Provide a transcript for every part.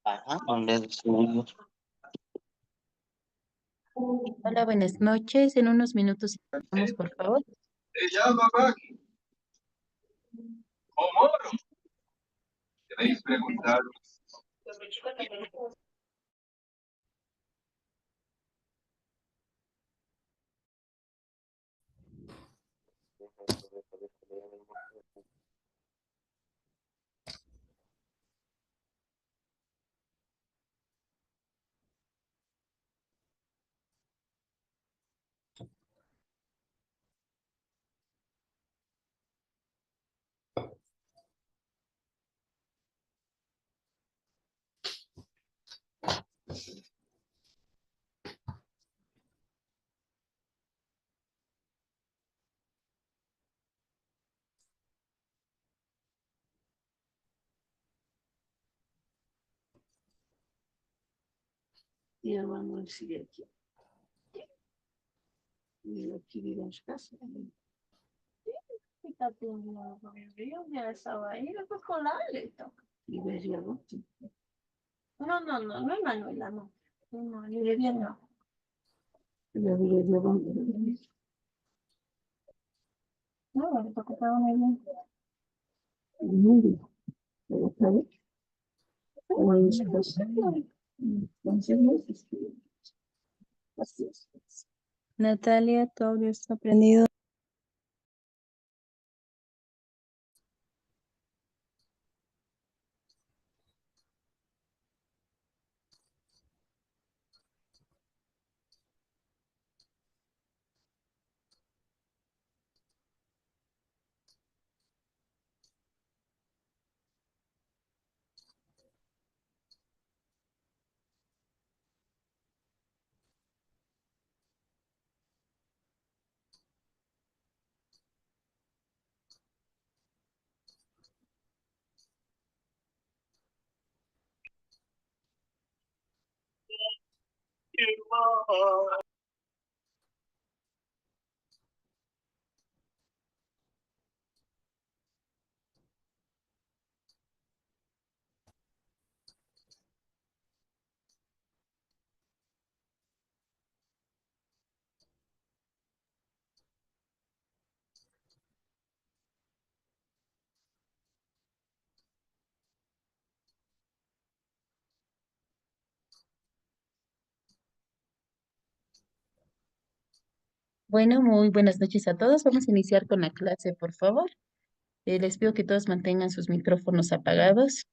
Ajá, donde decimos, Hola, buenas noches. En unos minutos vamos, por favor. Se llama Maggie o Moro. Debéis preguntar. Mi hermano él sigue aquí. Y aquí vive en su casa. Fíjate, yo ya estaba ahí, después con la Aleta. Y vería no. No, es Manuela, no. No, ni de bien, no. Ya vive yo donde. No, le toca cada uno bien. Muy bien. Pero está bien. O en su casa. Entonces, no es que. Así es. Natalia, tu audio está prendido. Bueno, muy buenas noches a todos. Vamos a iniciar con la clase, por favor. Les pido que todos mantengan sus micrófonos apagados.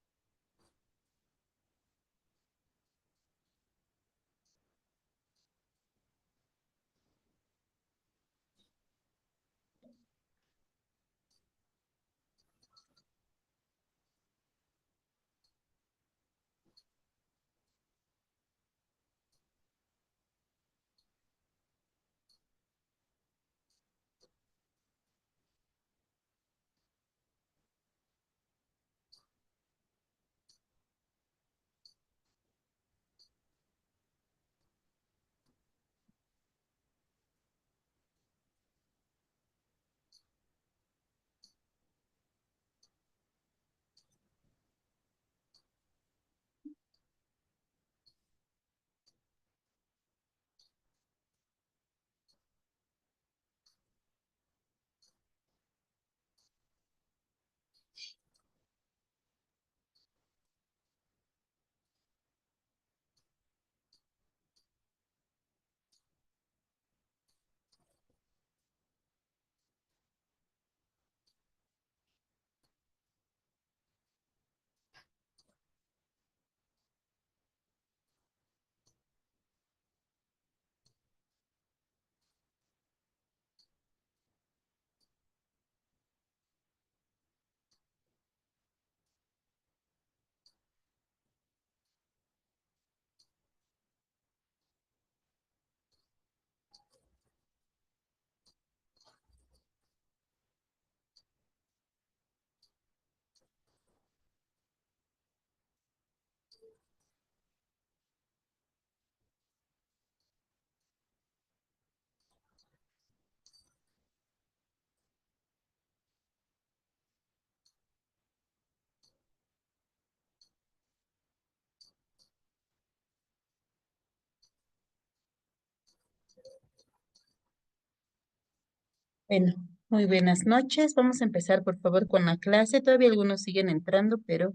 Bueno, muy buenas noches. Vamos a empezar, por favor, con la clase. Todavía algunos siguen entrando, pero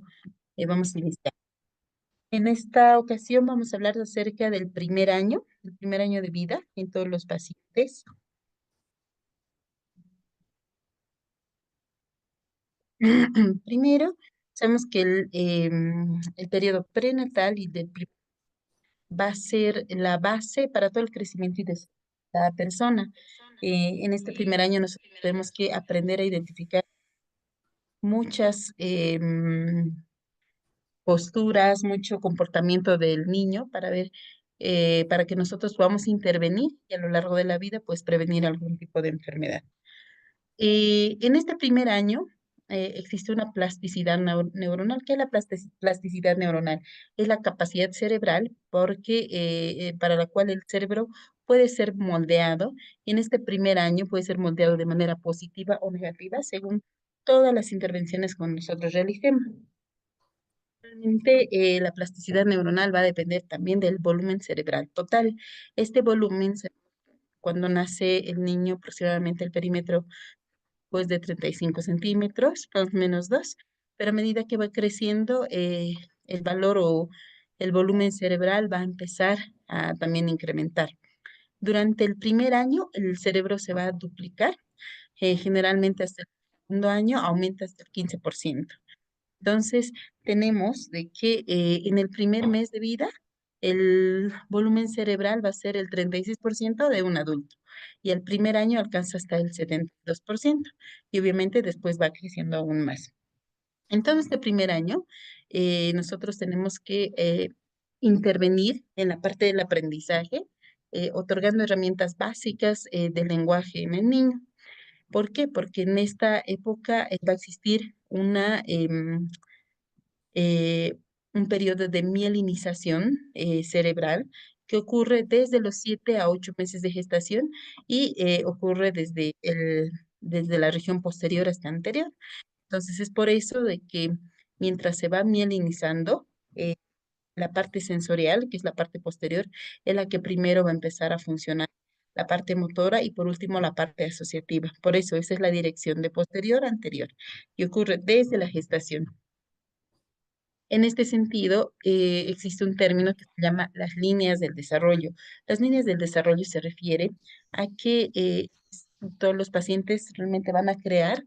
vamos a iniciar. En esta ocasión vamos a hablar acerca del el primer año de vida en todos los pacientes. Primero, sabemos que el periodo prenatal va a ser la base para todo el crecimiento y desarrollo de cada persona. En este primer año nosotros tenemos que aprender a identificar muchas posturas, mucho comportamiento del niño para ver, para que nosotros podamos intervenir y a lo largo de la vida, pues prevenir algún tipo de enfermedad. En este primer año existe una plasticidad neuronal. ¿Qué es la plasticidad neuronal? Es la capacidad cerebral porque, para la cual el cerebro puede ser moldeado y en este primer año puede ser moldeado de manera positiva o negativa según todas las intervenciones que nosotros realicemos. Realmente, la plasticidad neuronal va a depender también del volumen cerebral total. Este volumen, cuando nace el niño, aproximadamente el perímetro pues de 35 centímetros, más o menos 2, pero a medida que va creciendo, el valor o el volumen cerebral va a empezar a también incrementar. Durante el primer año, el cerebro se va a duplicar, generalmente hasta el segundo año aumenta hasta el 15%. Entonces, tenemos de que en el primer mes de vida, el volumen cerebral va a ser el 36% de un adulto y el primer año alcanza hasta el 72% y obviamente después va creciendo aún más. En todo este primer año, nosotros tenemos que intervenir en la parte del aprendizaje, otorgando herramientas básicas del lenguaje en el niño. ¿Por qué? Porque en esta época va a existir eh, un periodo de mielinización cerebral que ocurre desde los 7 a 8 meses de gestación y ocurre desde la región posterior hasta anterior. Entonces es por eso de que mientras se va mielinizando, eh, la parte sensorial, que es la parte posterior, es la que primero va a empezar a funcionar. La parte motora y por último la parte asociativa. Por eso esa es la dirección de posterior a anterior y ocurre desde la gestación. En este sentido, existe un término que se llama las líneas del desarrollo. Las líneas del desarrollo se refiere a que todos los pacientes realmente van a crear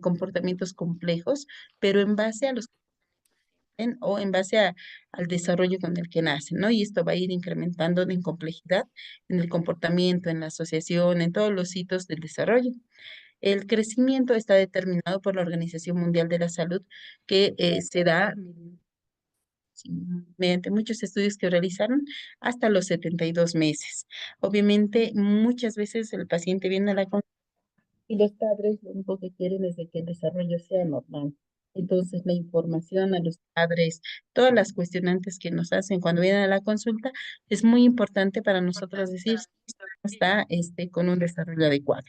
comportamientos complejos, pero en base a los o en base al desarrollo con el que nacen, ¿no? Y esto va a ir incrementando en complejidad en el comportamiento, en la asociación, en todos los hitos del desarrollo. El crecimiento está determinado por la Organización Mundial de la Salud, que se da sí, mediante muchos estudios que realizaron hasta los 72 meses. Obviamente, muchas veces el paciente viene a la consulta y los padres lo único que quieren es de que el desarrollo sea normal. Entonces, la información a los padres, todas las cuestionantes que nos hacen cuando vienen a la consulta, es muy importante para nosotros decir si está con un desarrollo adecuado.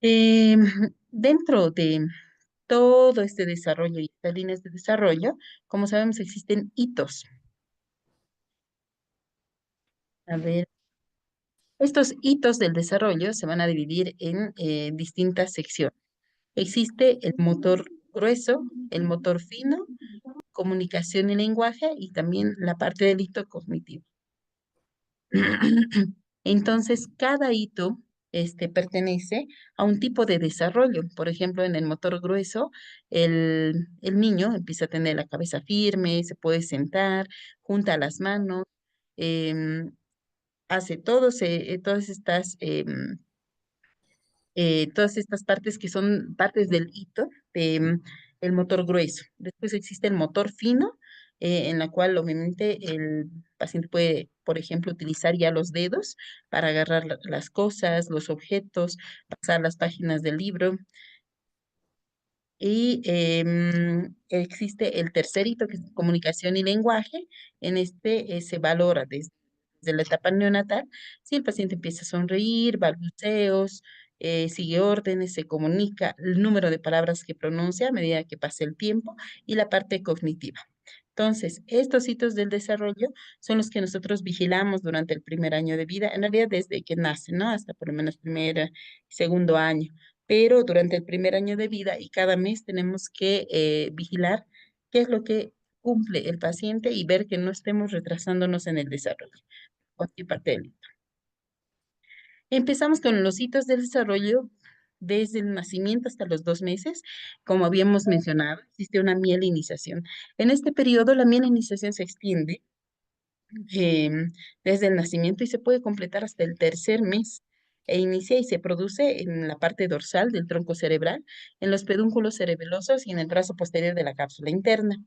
Em, Dentro de todo este desarrollo y estas líneas de desarrollo, como sabemos, existen hitos. A ver, estos hitos del desarrollo se van a dividir en distintas secciones. Existe el motor grueso, el motor fino, comunicación y lenguaje y también la parte del hito cognitivo. Entonces, cada hito pertenece a un tipo de desarrollo. Por ejemplo, en el motor grueso, el niño empieza a tener la cabeza firme, se puede sentar, junta las manos, em, hace todas estas partes que son partes del hito de, el motor grueso. Después existe el motor fino, en la cual obviamente el paciente puede, por ejemplo, utilizar ya los dedos para agarrar las cosas, los objetos, pasar las páginas del libro. Y existe el tercer hito, que es comunicación y lenguaje. En este se valora desde la etapa neonatal si el paciente empieza a sonreír, balbuceos, sigue órdenes, se comunica, el número de palabras que pronuncia a medida que pasa el tiempo y la parte cognitiva. Entonces, estos hitos del desarrollo son los que nosotros vigilamos durante el primer año de vida, en realidad desde que nace, ¿no? Hasta por lo menos primer, segundo año. Pero durante el primer año de vida y cada mes tenemos que vigilar qué es lo que cumple el paciente y ver que no estemos retrasándonos en el desarrollo. Cualquier parte del Empezamos con los hitos del desarrollo desde el nacimiento hasta los 2 meses. Como habíamos mencionado, existe una mielinización. En este periodo, la mielinización se extiende desde el nacimiento y se puede completar hasta el tercer mes. E inicia y se produce en la parte dorsal del tronco cerebral, en los pedúnculos cerebelosos y en el brazo posterior de la cápsula interna.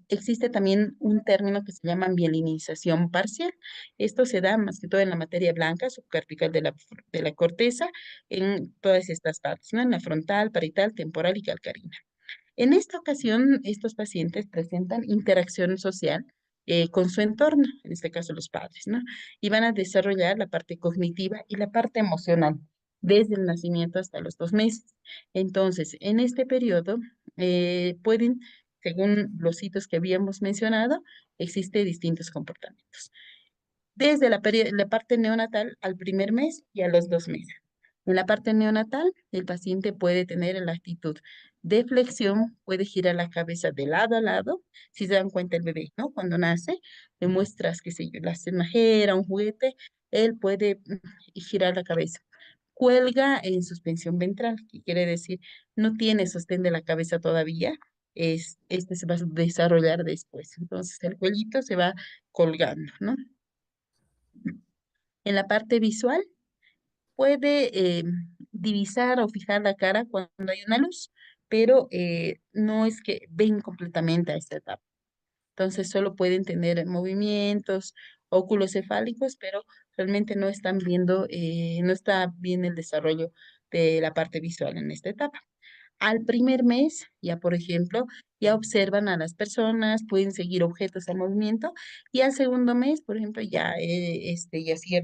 Existe también un término que se llama mielinización parcial. Esto se da más que todo en la materia blanca subcortical de la corteza, en todas estas partes, ¿no? En la frontal, parietal, temporal y calcarina. En esta ocasión, estos pacientes presentan interacción social con su entorno, en este caso los padres, ¿no? Y van a desarrollar la parte cognitiva y la parte emocional desde el nacimiento hasta los 2 meses. Entonces, en este periodo pueden, según los hitos que habíamos mencionado, existen distintos comportamientos desde la parte neonatal al primer mes y a los 2 meses. En la parte neonatal, el paciente puede tener la actitud de flexión, puede girar la cabeza de lado a lado. Si se dan cuenta el bebé, ¿no? Cuando nace, le muestras, qué sé yo, la cenajera, un juguete, él puede girar la cabeza. Cuelga en suspensión ventral, que quiere decir no tiene sostén de la cabeza todavía. Este se va a desarrollar después. Entonces el cuellito se va colgando, ¿no? En la parte visual puede divisar o fijar la cara cuando hay una luz, pero no es que ven completamente a esta etapa. Entonces solo pueden tener movimientos oculocefálicos, pero realmente no están viendo, no está bien el desarrollo de la parte visual en esta etapa. Al primer mes, ya por ejemplo, ya observan a las personas, pueden seguir objetos en movimiento, y al segundo mes, por ejemplo, ya sigue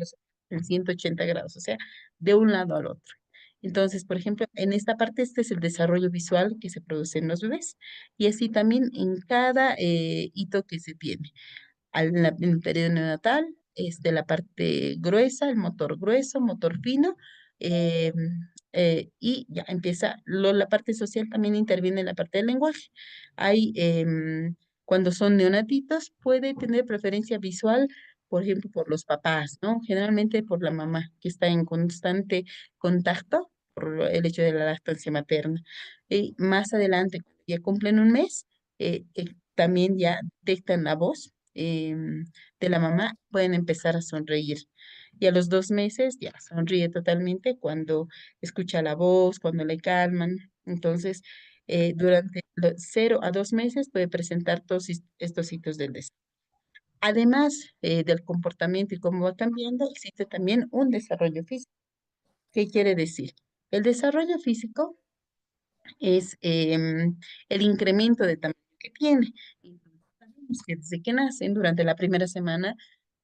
en 180 grados, o sea, de un lado al otro. Entonces, por ejemplo, en esta parte, este es el desarrollo visual que se produce en los bebés, y así también en cada hito que se tiene en el periodo neonatal, es de la parte gruesa, el motor grueso, motor fino, eh, y ya empieza, la parte social también interviene en la parte del lenguaje. Hay, cuando son neonatitos, puede tener preferencia visual, por ejemplo, por los papás, ¿no? Generalmente por la mamá, que está en constante contacto por el hecho de la lactancia materna. Y más adelante, cuando ya cumplen un mes, también ya detectan la voz de la mamá, pueden empezar a sonreír. Y a los 2 meses ya sonríe totalmente cuando escucha la voz, cuando le calman. Entonces, durante los 0 a 2 meses puede presentar todos estos hitos del desarrollo. Además del comportamiento y cómo va cambiando, existe también un desarrollo físico. ¿Qué quiere decir? El desarrollo físico es el incremento de tamaño que tiene. Entonces, sabemos que desde que nacen, durante la primera semana,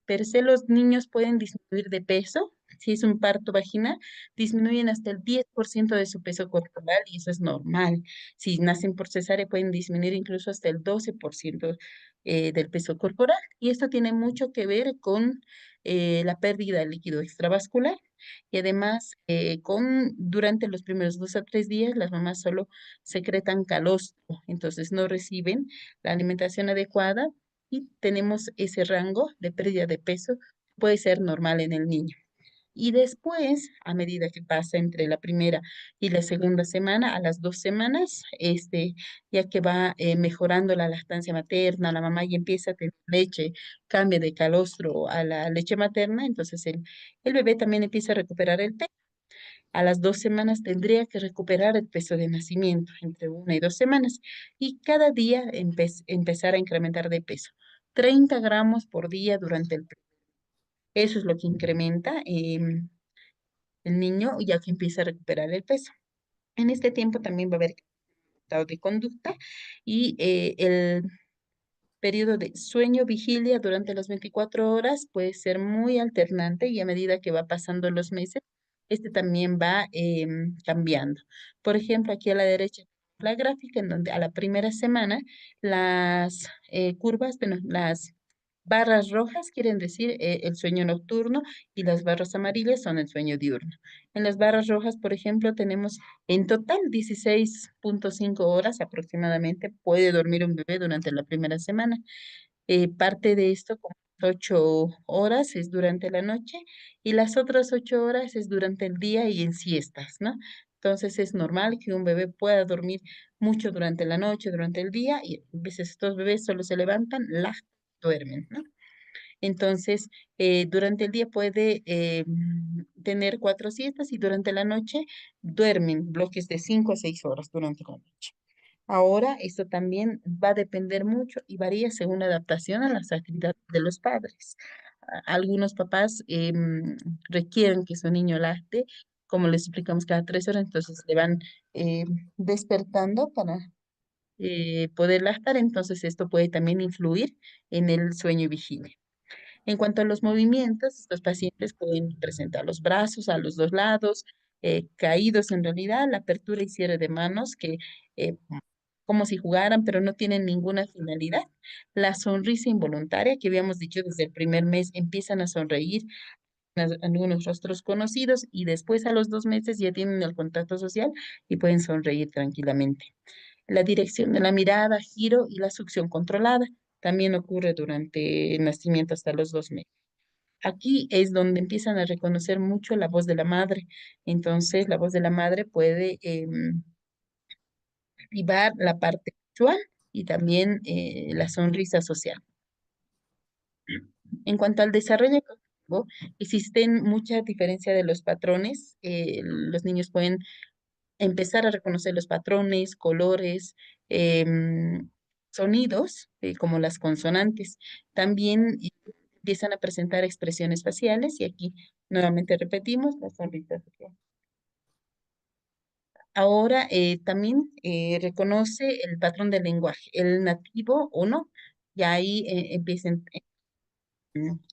per se los niños pueden disminuir de peso. Si es un parto vaginal, disminuyen hasta el 10% de su peso corporal y eso es normal. Si nacen por cesárea, pueden disminuir incluso hasta el 12% del peso corporal. Y esto tiene mucho que ver con la pérdida de líquido extravascular. Y además, durante los primeros 2 a 3 días, las mamás solo secretan calostro, entonces no reciben la alimentación adecuada y tenemos ese rango de pérdida de peso, puede ser normal en el niño. Y después, a medida que pasa entre la primera y la segunda semana, a las 2 semanas, ya que va mejorando la lactancia materna, la mamá ya empieza a tener leche, cambia de calostro a la leche materna, entonces el bebé también empieza a recuperar el peso. A las 2 semanas tendría que recuperar el peso de nacimiento, entre 1 y 2 semanas, y cada día empezar a incrementar de peso. 30 gramos por día durante el. Eso es lo que incrementa el niño ya que empieza a recuperar el peso. En este tiempo también va a haber estado de conducta y el periodo de sueño-vigilia durante las 24 horas puede ser muy alternante y a medida que va pasando los meses, este también va cambiando. Por ejemplo, aquí a la derecha la gráfica en donde a la primera semana las curvas, bueno, las barras rojas quieren decir el sueño nocturno y las barras amarillas son el sueño diurno. En las barras rojas, por ejemplo, tenemos en total 16,5 horas aproximadamente puede dormir un bebé durante la primera semana. Parte de esto, como 8 horas, es durante la noche y las otras 8 horas es durante el día y en siestas, ¿no? Entonces es normal que un bebé pueda dormir mucho durante la noche, durante el día y a veces estos bebés solo se levantan, duermen, ¿no? Entonces, durante el día puede tener 4 siestas y durante la noche duermen bloques de 5 a 6 horas durante la noche. Ahora, esto también va a depender mucho y varía según la adaptación a las actividades de los padres. Algunos papás requieren que su niño lacte, como les explicamos, cada 3 horas, entonces le van despertando para poder lactar, entonces esto puede también influir en el sueño y vigilia. En cuanto a los movimientos, estos pacientes pueden presentar los brazos a los dos lados, caídos en realidad, la apertura y cierre de manos, que eh, como si jugaran, pero no tienen ninguna finalidad. La sonrisa involuntaria, que habíamos dicho desde el primer mes, empiezan a sonreír, algunos rostros conocidos, y después a los 2 meses ya tienen el contacto social y pueden sonreír tranquilamente. La dirección de la mirada, giro y la succión controlada también ocurre durante el nacimiento hasta los 2 meses. Aquí es donde empiezan a reconocer mucho la voz de la madre. Entonces, la voz de la madre puede activar la parte visual y también la sonrisa social. En cuanto al desarrollo cognitivo, existen muchas diferencias de los patrones. Los niños pueden empezar a reconocer los patrones, colores, sonidos, como las consonantes. También empiezan a presentar expresiones faciales y aquí nuevamente repetimos la sonrisa social. Ahora también reconoce el patrón del lenguaje, el nativo o no, y ahí empieza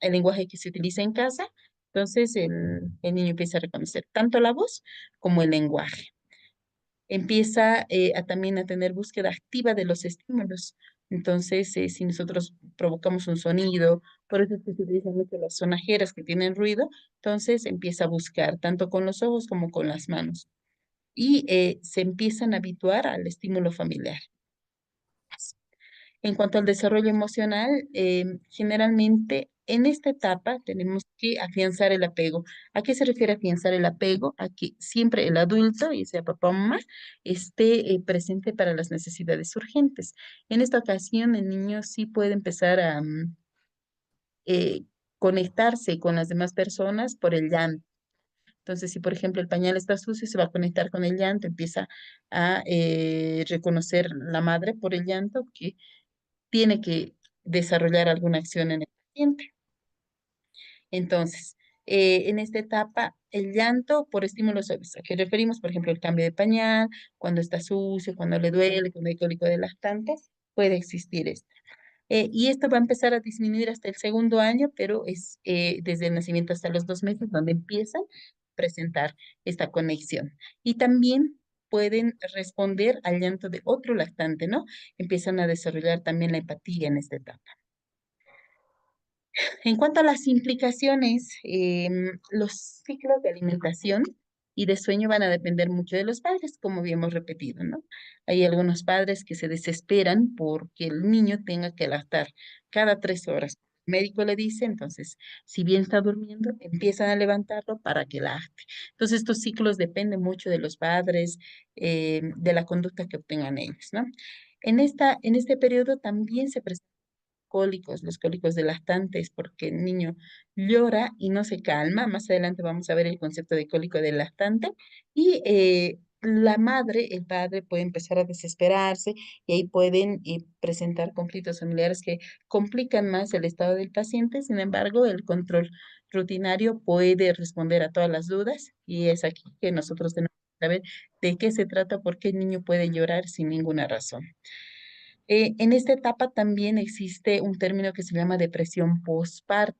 el lenguaje que se utiliza en casa, entonces el niño empieza a reconocer tanto la voz como el lenguaje. Empieza también a tener búsqueda activa de los estímulos. Entonces, si nosotros provocamos un sonido, por eso es que se utilizan mucho las sonajeras que tienen ruido, entonces empieza a buscar tanto con los ojos como con las manos y se empiezan a habituar al estímulo familiar. En cuanto al desarrollo emocional, generalmente en esta etapa tenemos que afianzar el apego. ¿A qué se refiere afianzar el apego? A que siempre el adulto, y sea papá o mamá, esté presente para las necesidades urgentes. En esta ocasión, el niño sí puede empezar a eh, conectarse con las demás personas por el llanto. Entonces, si por ejemplo el pañal está sucio, se va a conectar con el llanto, empieza a reconocer la madre por el llanto que tiene que desarrollar alguna acción en el paciente. Entonces, en esta etapa, el llanto por estímulos suaves, ¿a qué referimos? Por ejemplo, el cambio de pañal, cuando está sucio, cuando le duele, cuando hay cólico de lactante, puede existir esto. Y esto va a empezar a disminuir hasta el segundo año, pero es desde el nacimiento hasta los 2 meses donde empiezan a presentar esta conexión. Y también pueden responder al llanto de otro lactante, ¿no? Empiezan a desarrollar también la empatía en esta etapa. En cuanto a las implicaciones, los ciclos de alimentación y de sueño van a depender mucho de los padres, como habíamos repetido, ¿no? Hay algunos padres que se desesperan porque el niño tenga que lactar cada 3 horas. El médico le dice, entonces, si bien está durmiendo, empiezan a levantarlo para que lacte. Entonces, estos ciclos dependen mucho de los padres, de la conducta que obtengan ellos, ¿no? En este periodo también se presentan cólicos, los cólicos de lactantes, porque el niño llora y no se calma. Más adelante vamos a ver el concepto de cólico del lactante. Y la madre, el padre puede empezar a desesperarse y ahí pueden presentar conflictos familiares que complican más el estado del paciente. Sin embargo, el control rutinario puede responder a todas las dudas y es aquí que nosotros tenemos que saber de qué se trata, por qué el niño puede llorar sin ninguna razón. En esta etapa también existe un término que se llama depresión postparto.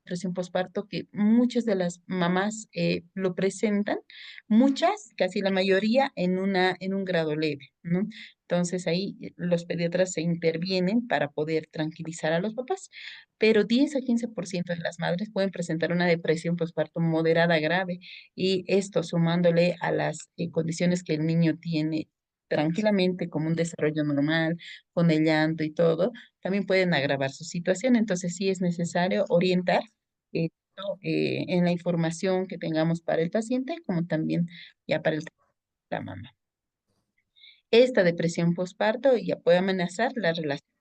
depresión postparto que muchas de las mamás lo presentan, muchas, casi la mayoría, en un grado leve, ¿no? Entonces ahí los pediatras se intervienen para poder tranquilizar a los papás, pero 10 a 15% de las madres pueden presentar una depresión postparto moderada grave y esto sumándole a las condiciones que el niño tiene tranquilamente como un desarrollo normal, con el llanto y todo, también pueden agravar su situación. Entonces sí es necesario orientar en la información que tengamos para el paciente, como también ya para la mamá. Esta depresión postparto ya puede amenazar la relación.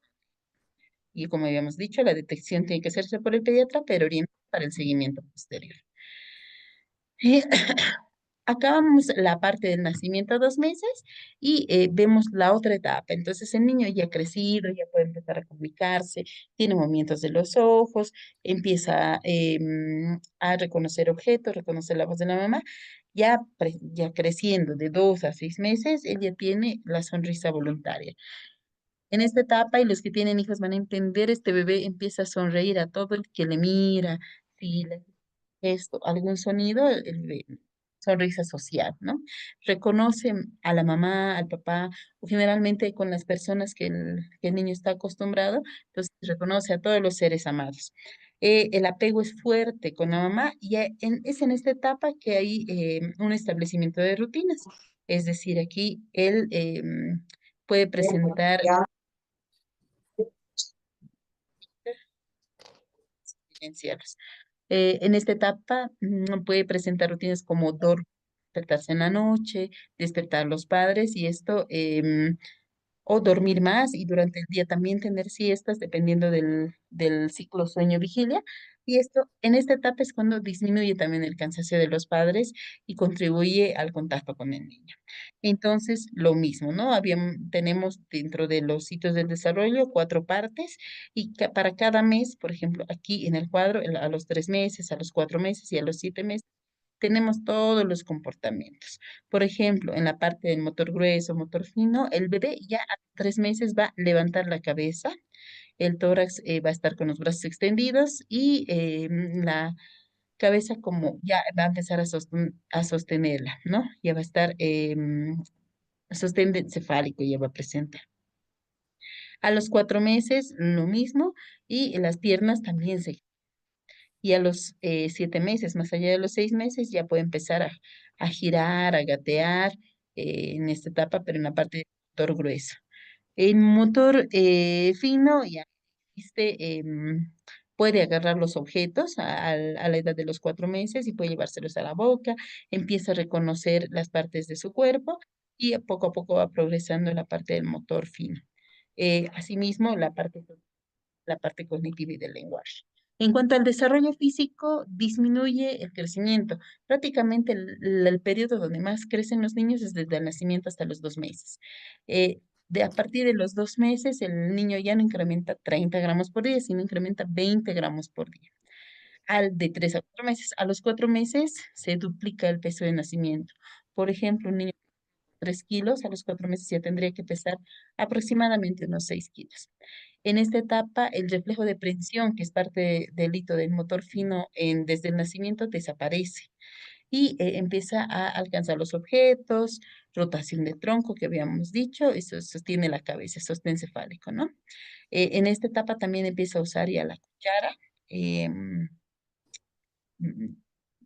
Y como habíamos dicho, la detección tiene que hacerse por el pediatra, pero orientar para el seguimiento posterior. Eh, Acabamos la parte del nacimiento a 2 meses y vemos la otra etapa. Entonces el niño ya ha crecido, ya puede empezar a comunicarse, tiene movimientos de los ojos, empieza a reconocer objetos, reconocer la voz de la mamá. Ya, ya creciendo de 2 a 6 meses, él ya tiene la sonrisa voluntaria. En esta etapa, y los que tienen hijos van a entender, este bebé empieza a sonreír a todo el que le mira, si le esto, algún sonido, sonrisa social, ¿no? Reconoce a la mamá, al papá, o generalmente con las personas que el niño está acostumbrado, entonces reconoce a todos los seres amados. El apego es fuerte con la mamá y es en esta etapa que hay un establecimiento de rutinas. Es decir, aquí él puede presentar esenciales. En esta etapa puede presentar rutinas como despertarse en la noche, despertar a los padres y esto, o dormir más y durante el día también tener siestas dependiendo del ciclo sueño-vigilia. Y esto, en esta etapa es cuando disminuye también el cansancio de los padres y contribuye al contacto con el niño. Entonces, lo mismo, ¿no? Tenemos dentro de los sitios del desarrollo 4 partes y para cada mes, por ejemplo, aquí en el cuadro, a los 3 meses, a los 4 meses y a los 7 meses, tenemos todos los comportamientos. Por ejemplo, en la parte del motor grueso, motor fino, el bebé ya a 3 meses va a levantar la cabeza, el tórax va a estar con los brazos extendidos y la cabeza como ya va a empezar a sostenerla, ¿no? Ya va a estar sostén encefálico, ya va a presentar. A los 4 meses, lo mismo, y las piernas también se y a los 7 meses, más allá de los 6 meses, ya puede empezar a girar, a gatear en esta etapa, pero en la parte del motor grueso. En motor fino, ya puede agarrar los objetos a la edad de los 4 meses y puede llevárselos a la boca, empieza a reconocer las partes de su cuerpo y poco a poco va progresando en la parte del motor fino. Asimismo, la parte cognitiva y del lenguaje. En cuanto al desarrollo físico, disminuye el crecimiento. Prácticamente el periodo donde más crecen los niños es desde el nacimiento hasta los 2 meses. A partir de los 2 meses, el niño ya no incrementa 30 gramos por día, sino incrementa 20 gramos por día. De 3 a 4 meses, a los 4 meses se duplica el peso de nacimiento. Por ejemplo, un niño de 3 kilos, a los 4 meses ya tendría que pesar aproximadamente unos 6 kilos. En esta etapa, el reflejo de prensión, que es parte del hito del motor fino desde el nacimiento, desaparece y empieza a alcanzar los objetos, rotación de tronco que habíamos dicho, eso sostiene la cabeza, sostén cefálico, ¿no? En esta etapa también empieza a usar ya la cuchara. em, mm,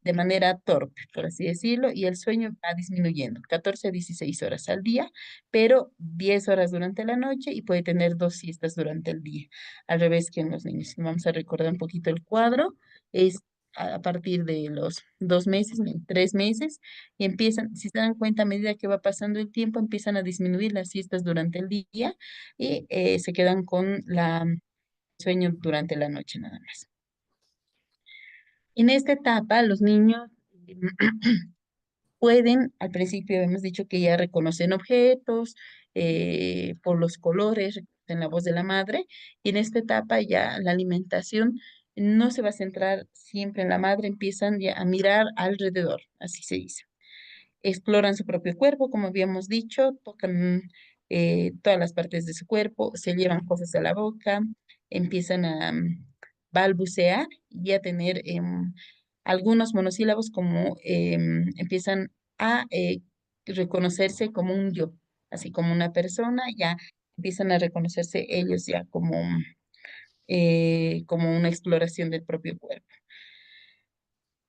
de manera torpe, por así decirlo, y el sueño va disminuyendo, 14 a 16 horas al día, pero 10 horas durante la noche y puede tener 2 siestas durante el día, al revés que en los niños. Vamos a recordar un poquito el cuadro, es a partir de los 2 meses, 3 meses, y empiezan, si se dan cuenta, a medida que va pasando el tiempo, empiezan a disminuir las siestas durante el día y se quedan con la sueño durante la noche nada más. En esta etapa, los niños pueden, al principio hemos dicho que ya reconocen objetos por los colores, reconocen la voz de la madre, y en esta etapa ya la alimentación no se va a centrar siempre en la madre, empiezan ya a mirar alrededor, así se dice. Exploran su propio cuerpo, como habíamos dicho, tocan todas las partes de su cuerpo, se llevan cosas a la boca, empiezan balbucear y a tener algunos monosílabos como empiezan a reconocerse como un yo, así como una persona, ya empiezan a reconocerse ellos ya como una exploración del propio cuerpo.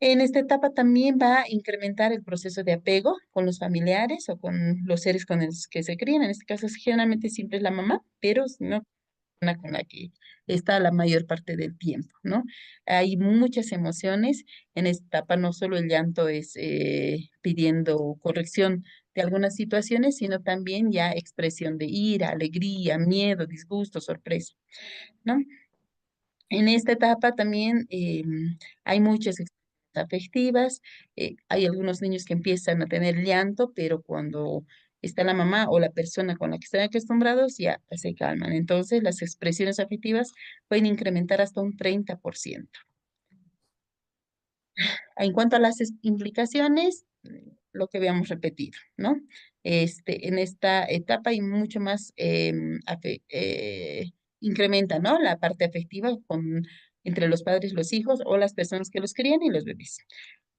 En esta etapa también va a incrementar el proceso de apego con los familiares o con los seres con los que se crían. En este caso, generalmente siempre es la mamá, pero no una con la que está la mayor parte del tiempo, ¿no? Hay muchas emociones en esta etapa, no solo el llanto es pidiendo corrección de algunas situaciones, sino también ya expresión de ira, alegría, miedo, disgusto, sorpresa, ¿no? En esta etapa también hay muchas experiencias afectivas, hay algunos niños que empiezan a tener llanto, pero cuando está la mamá o la persona con la que están acostumbrados ya se calman. Entonces las expresiones afectivas pueden incrementar hasta un 30%. En cuanto a las implicaciones, lo que habíamos repetido, ¿no? En esta etapa hay mucho más, incrementa, ¿no? La parte afectiva entre los padres, los hijos o las personas que los crían y los bebés.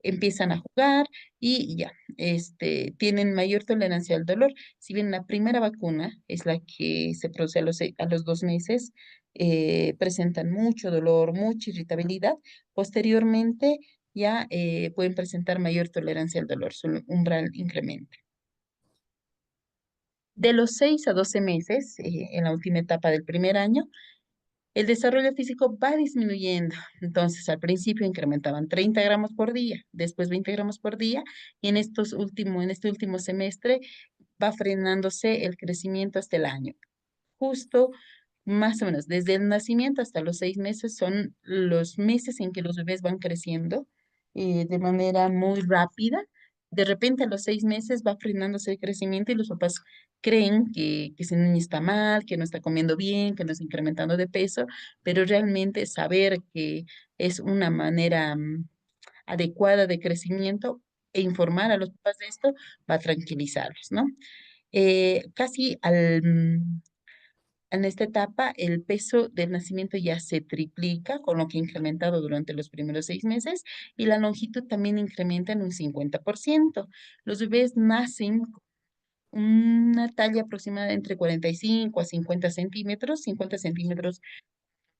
Empiezan a jugar y ya, tienen mayor tolerancia al dolor. Si bien la primera vacuna es la que se produce a los 2 meses, presentan mucho dolor, mucha irritabilidad. Posteriormente ya pueden presentar mayor tolerancia al dolor, su umbral incrementa. De los 6 a 12 meses, en la última etapa del primer año, el desarrollo físico va disminuyendo. Entonces, al principio incrementaban 30 gramos por día, después 20 gramos por día, y en este último semestre va frenándose el crecimiento hasta el año. Justo más o menos, desde el nacimiento hasta los 6 meses son los meses en que los bebés van creciendo de manera muy rápida. De repente a los 6 meses va frenándose el crecimiento y los papás creen que ese niño está mal, que no está comiendo bien, que no está incrementando de peso, pero realmente saber que es una manera adecuada de crecimiento e informar a los papás de esto va a tranquilizarlos, ¿no? Casi en esta etapa, el peso del nacimiento ya se triplica, con lo que ha incrementado durante los primeros 6 meses, y la longitud también incrementa en un 50%. Los bebés nacen con una talla aproximada entre 45 a 50 centímetros, 50 centímetros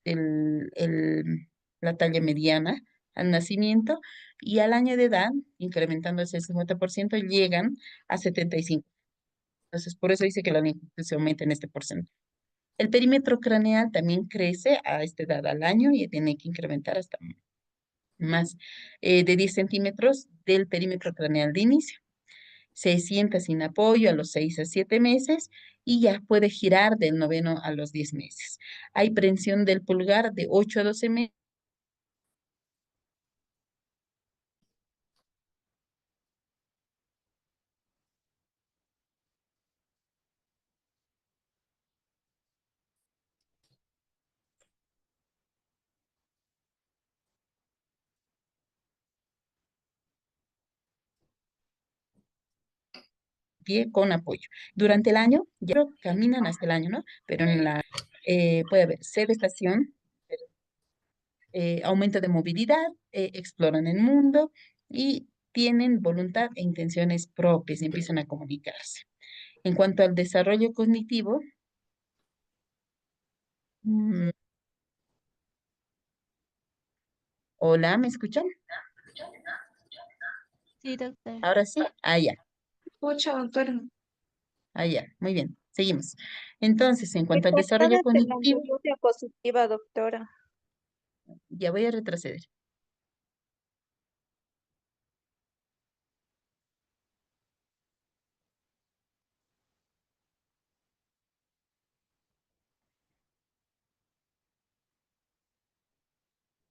la talla mediana al nacimiento, y al año de edad, incrementándose el 50%, llegan a 75. Entonces, por eso dice que la longitud se aumenta en este porcentaje. El perímetro craneal también crece a esta edad al año y tiene que incrementar hasta más de 10 centímetros del perímetro craneal de inicio. Se sienta sin apoyo a los 6 a 7 meses y ya puede girar del noveno a los 10 meses. Hay prensión del pulgar de 8 a 12 meses. Pie con apoyo. Durante el año, ya caminan hasta el año, ¿no? Pero puede haber sedestación, aumento de movilidad, exploran el mundo y tienen voluntad e intenciones propias y empiezan a comunicarse. En cuanto al desarrollo cognitivo, mm, hola, ¿me escuchan? Sí, doctora. Ahora sí, allá, Escucha, doctora. allá, muy bien, seguimos. Entonces, en cuanto al desarrollo Importante la cognitivo, anterior diapositiva, doctora. ya voy a retroceder.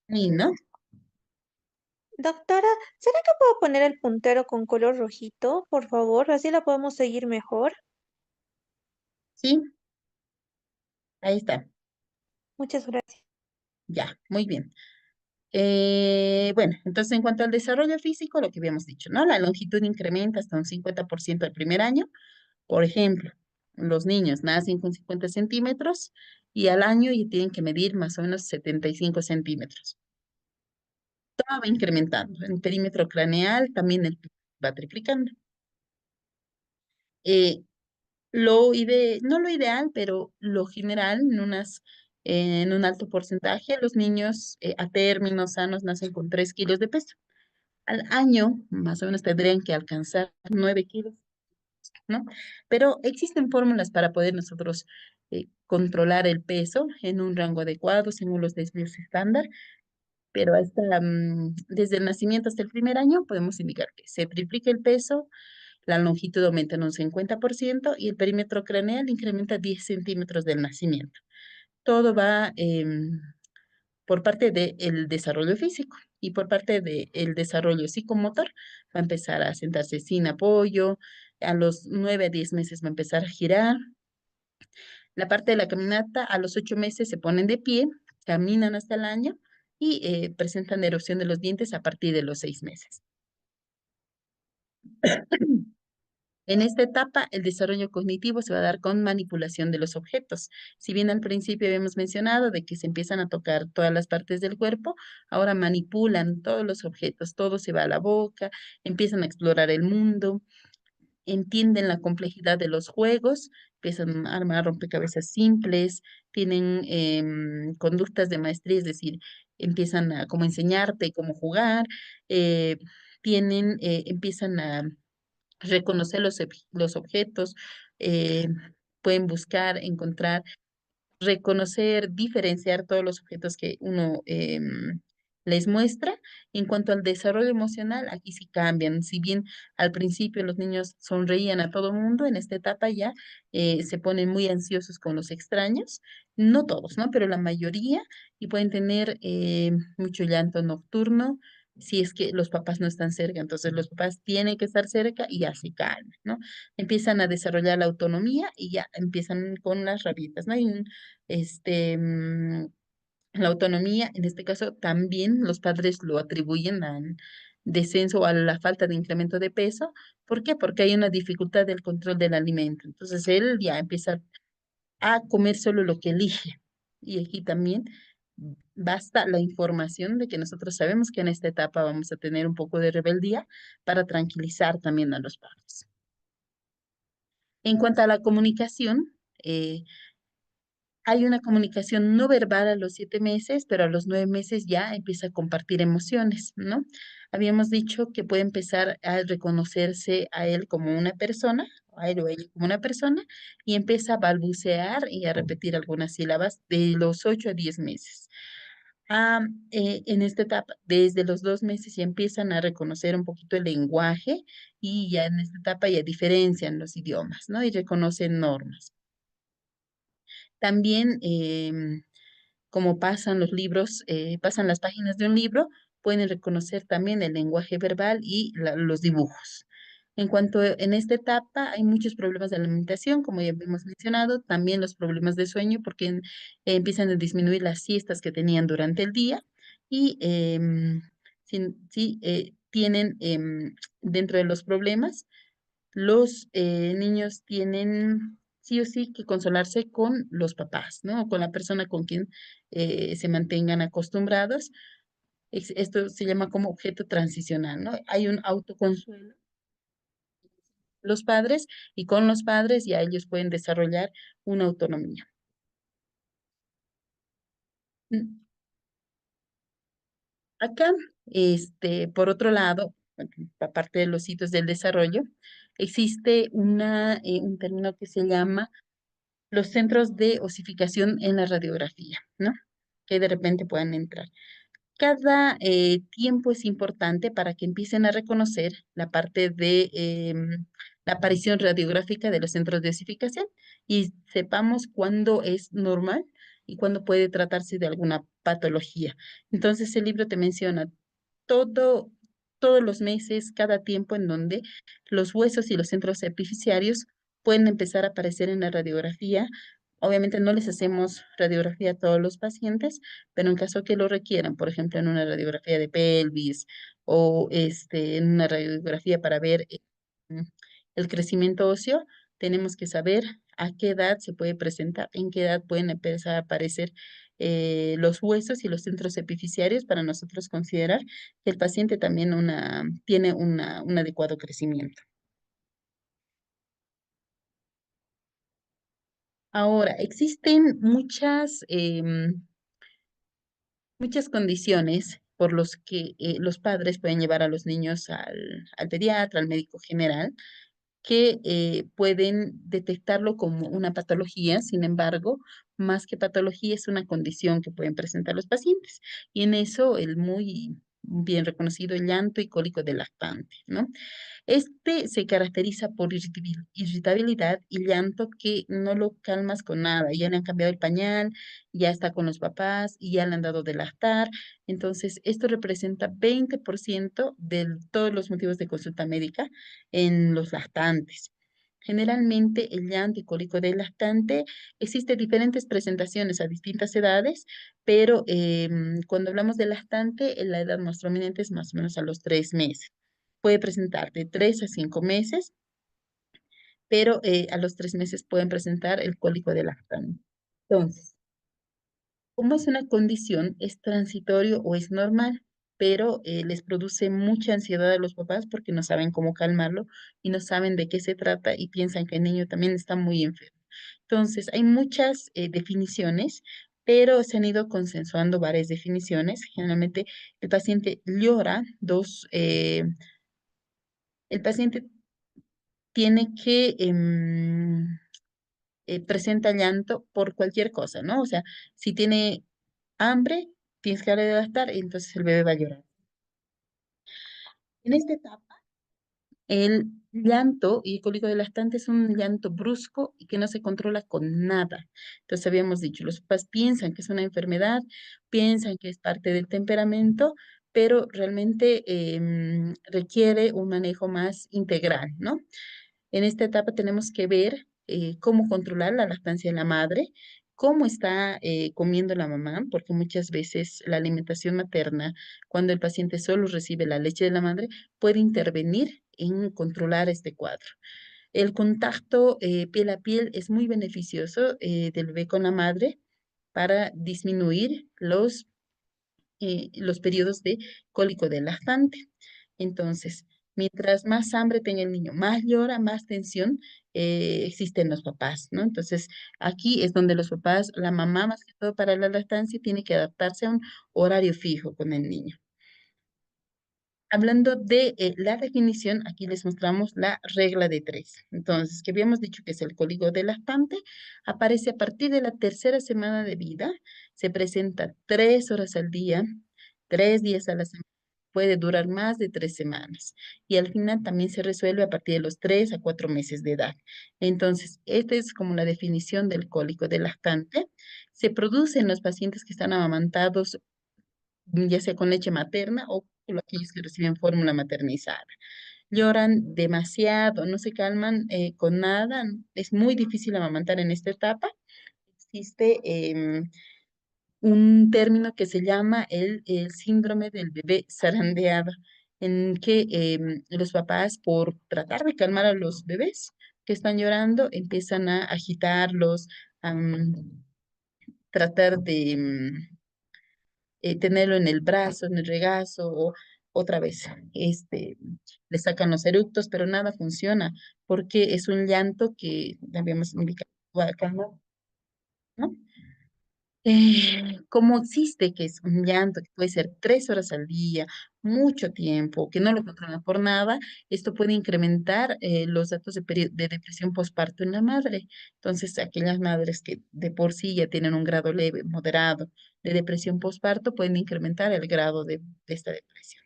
Y no, Doctora, ¿será que puedo poner el puntero con color rojito, por favor? Así la podemos seguir mejor. sí, ahí está, Muchas gracias. ya, muy bien. Bueno, entonces en cuanto al desarrollo físico, lo que habíamos dicho, ¿no? La longitud incrementa hasta un 50% el primer año, por ejemplo. los niños nacen con 50 centímetros y al año ya tienen que medir más o menos 75 centímetros. Todo va incrementando. En perímetro craneal también va triplicando. Eh, no lo ideal, pero lo general, en un alto porcentaje, los niños a términos sanos nacen con 3 kilos de peso. Al año, más o menos, tendrían que alcanzar 9 kilos, ¿no? Pero existen fórmulas para poder nosotros controlar el peso en un rango adecuado, según los desvíos estándar, pero desde el nacimiento hasta el primer año podemos indicar que se triplica el peso, la longitud aumenta en un 50% y el perímetro craneal incrementa 10 centímetros del nacimiento. Todo va por parte del desarrollo físico y por parte del desarrollo psicomotor. Va a empezar a sentarse sin apoyo, a los 9 a 10 meses va a empezar a girar. La parte de la caminata, a los 8 meses se ponen de pie, caminan hasta el año y presentan erupción de los dientes a partir de los 6 meses. En esta etapa, el desarrollo cognitivo se va a dar con manipulación de los objetos. Si bien al principio habíamos mencionado de que se empiezan a tocar todas las partes del cuerpo, ahora manipulan todos los objetos, todo se va a la boca, empiezan a explorar el mundo, entienden la complejidad de los juegos, empiezan a armar rompecabezas simples, tienen conductas de maestría, es decir, empiezan a como enseñarte cómo jugar, eh, empiezan a reconocer los objetos, eh, pueden buscar, encontrar, reconocer, diferenciar todos los objetos que uno les muestra. En cuanto al desarrollo emocional, aquí sí cambian. Si bien al principio los niños sonreían a todo mundo, en esta etapa ya se ponen muy ansiosos con los extraños. No todos, ¿no? Pero la mayoría y pueden tener mucho llanto nocturno si es que los papás no están cerca. Entonces los papás tienen que estar cerca y ya se calman, ¿no? Empiezan a desarrollar la autonomía y ya empiezan con las rabietas, ¿no? Hay este, mm, la autonomía, en este caso, también los padres lo atribuyen al descenso o a la falta de incremento de peso. ¿Por qué? Porque hay una dificultad del control del alimento. Entonces, él ya empieza a comer solo lo que elige. Y aquí también basta la información de que nosotros sabemos que en esta etapa vamos a tener un poco de rebeldía para tranquilizar también a los padres. En cuanto a la comunicación, hay una comunicación no verbal a los 7 meses, pero a los 9 meses ya empieza a compartir emociones, ¿no? Habíamos dicho que puede empezar a reconocerse a él como una persona, a él o ella como una persona, y empieza a balbucear y a repetir algunas sílabas de los 8 a 10 meses. Ah, en esta etapa, desde los 2 meses ya empiezan a reconocer un poquito el lenguaje y ya en esta etapa ya diferencian los idiomas, ¿no? Y reconocen normas. También, como pasan los libros, pasan las páginas de un libro, pueden reconocer también el lenguaje verbal y los dibujos. En esta etapa hay muchos problemas de alimentación, como ya hemos mencionado, también los problemas de sueño, porque empiezan a disminuir las siestas que tenían durante el día y tienen dentro de los problemas los niños tienen sí o sí que consolarse con los papás, ¿no? O con la persona con quien se mantengan acostumbrados. Esto se llama como objeto transicional, ¿no? Hay un autoconsuelo los padres y con los padres ya ellos pueden desarrollar una autonomía. Mm, Acá, por otro lado, aparte de los hitos del desarrollo, existe un término que se llama los centros de osificación en la radiografía, ¿no? Que de repente puedan entrar. Cada tiempo es importante para que empiecen a reconocer la parte de la aparición radiográfica de los centros de osificación y sepamos cuándo es normal y cuándo puede tratarse de alguna patología. Entonces, el libro te menciona todo, todos los meses, cada tiempo en donde los huesos y los centros epifisiarios pueden empezar a aparecer en la radiografía. Obviamente no les hacemos radiografía a todos los pacientes, pero en caso que lo requieran, por ejemplo, en una radiografía de pelvis o en una radiografía para ver mm, el crecimiento óseo, tenemos que saber a qué edad se puede presentar, en qué edad pueden empezar a aparecer los huesos y los centros epifisiarios para nosotros considerar que el paciente también tiene un adecuado crecimiento. Ahora, existen muchas condiciones por los que los padres pueden llevar a los niños al pediatra, al médico general, que pueden detectarlo como una patología. Sin embargo, más que patología, es una condición que pueden presentar los pacientes. Y en eso el muy bien reconocido llanto y cólico de lactante, ¿no? Este se caracteriza por irritabilidad y llanto que no lo calmas con nada. Ya le han cambiado el pañal, ya está con los papás y ya le han dado de lactar. Entonces, esto representa 20% de todos los motivos de consulta médica en los lactantes. Generalmente el llanto y cólico del lactante existe diferentes presentaciones a distintas edades, pero cuando hablamos de lactante, la edad más prominente es más o menos a los 3 meses. Puede presentar de 3 a 5 meses, pero a los 3 meses pueden presentar el cólico de lactante. Entonces, como es una condición, es transitorio o es normal, pero les produce mucha ansiedad a los papás porque no saben cómo calmarlo y no saben de qué se trata y piensan que el niño también está muy enfermo. Entonces, hay muchas definiciones, pero se han ido consensuando varias definiciones. Generalmente, el paciente llora el paciente tiene que presenta llanto por cualquier cosa, ¿no? O sea, si tiene hambre, tienes que darle de gastar, entonces el bebé va a llorar. En esta etapa, el llanto y el cólico de lactante es un llanto brusco y que no se controla con nada. Entonces habíamos dicho, los papás piensan que es una enfermedad, piensan que es parte del temperamento, pero realmente requiere un manejo más integral, ¿no? En esta etapa tenemos que ver cómo controlar la lactancia de la madre, cómo está comiendo la mamá, porque muchas veces la alimentación materna, cuando el paciente solo recibe la leche de la madre, puede intervenir en controlar este cuadro. El contacto piel a piel es muy beneficioso del bebé con la madre para disminuir los periodos de cólico del lactante. Entonces, mientras más hambre tenga el niño, más llora, más tensión existe en los papás, ¿no? Entonces, aquí es donde los papás, la mamá más que todo para la lactancia, tiene que adaptarse a un horario fijo con el niño. Hablando de la definición, aquí les mostramos la regla de tres. Entonces, que habíamos dicho que es el cólico del lactante, aparece a partir de la tercera semana de vida, se presenta 3 horas al día, 3 días a la semana, puede durar más de 3 semanas y al final también se resuelve a partir de los 3 a 4 meses de edad. Entonces, esta es como la definición del cólico del lactante. Se produce en los pacientes que están amamantados ya sea con leche materna o con aquellos que reciben fórmula maternizada. Lloran demasiado, no se calman con nada, es muy difícil amamantar en esta etapa. Existe un término que se llama el síndrome del bebé zarandeado, en que los papás, por tratar de calmar a los bebés que están llorando, empiezan a agitarlos, a tratar de tenerlo en el brazo, en el regazo, o otra vez, le sacan los eructos, pero nada funciona, porque es un llanto que habíamos indicado acá, ¿no? Como existe que es un llanto que puede ser 3 horas al día, mucho tiempo, que no lo controla por nada, esto puede incrementar los datos de depresión postparto en la madre. Entonces, aquellas madres que de por sí ya tienen un grado leve, moderado de depresión postparto, pueden incrementar el grado de esta depresión.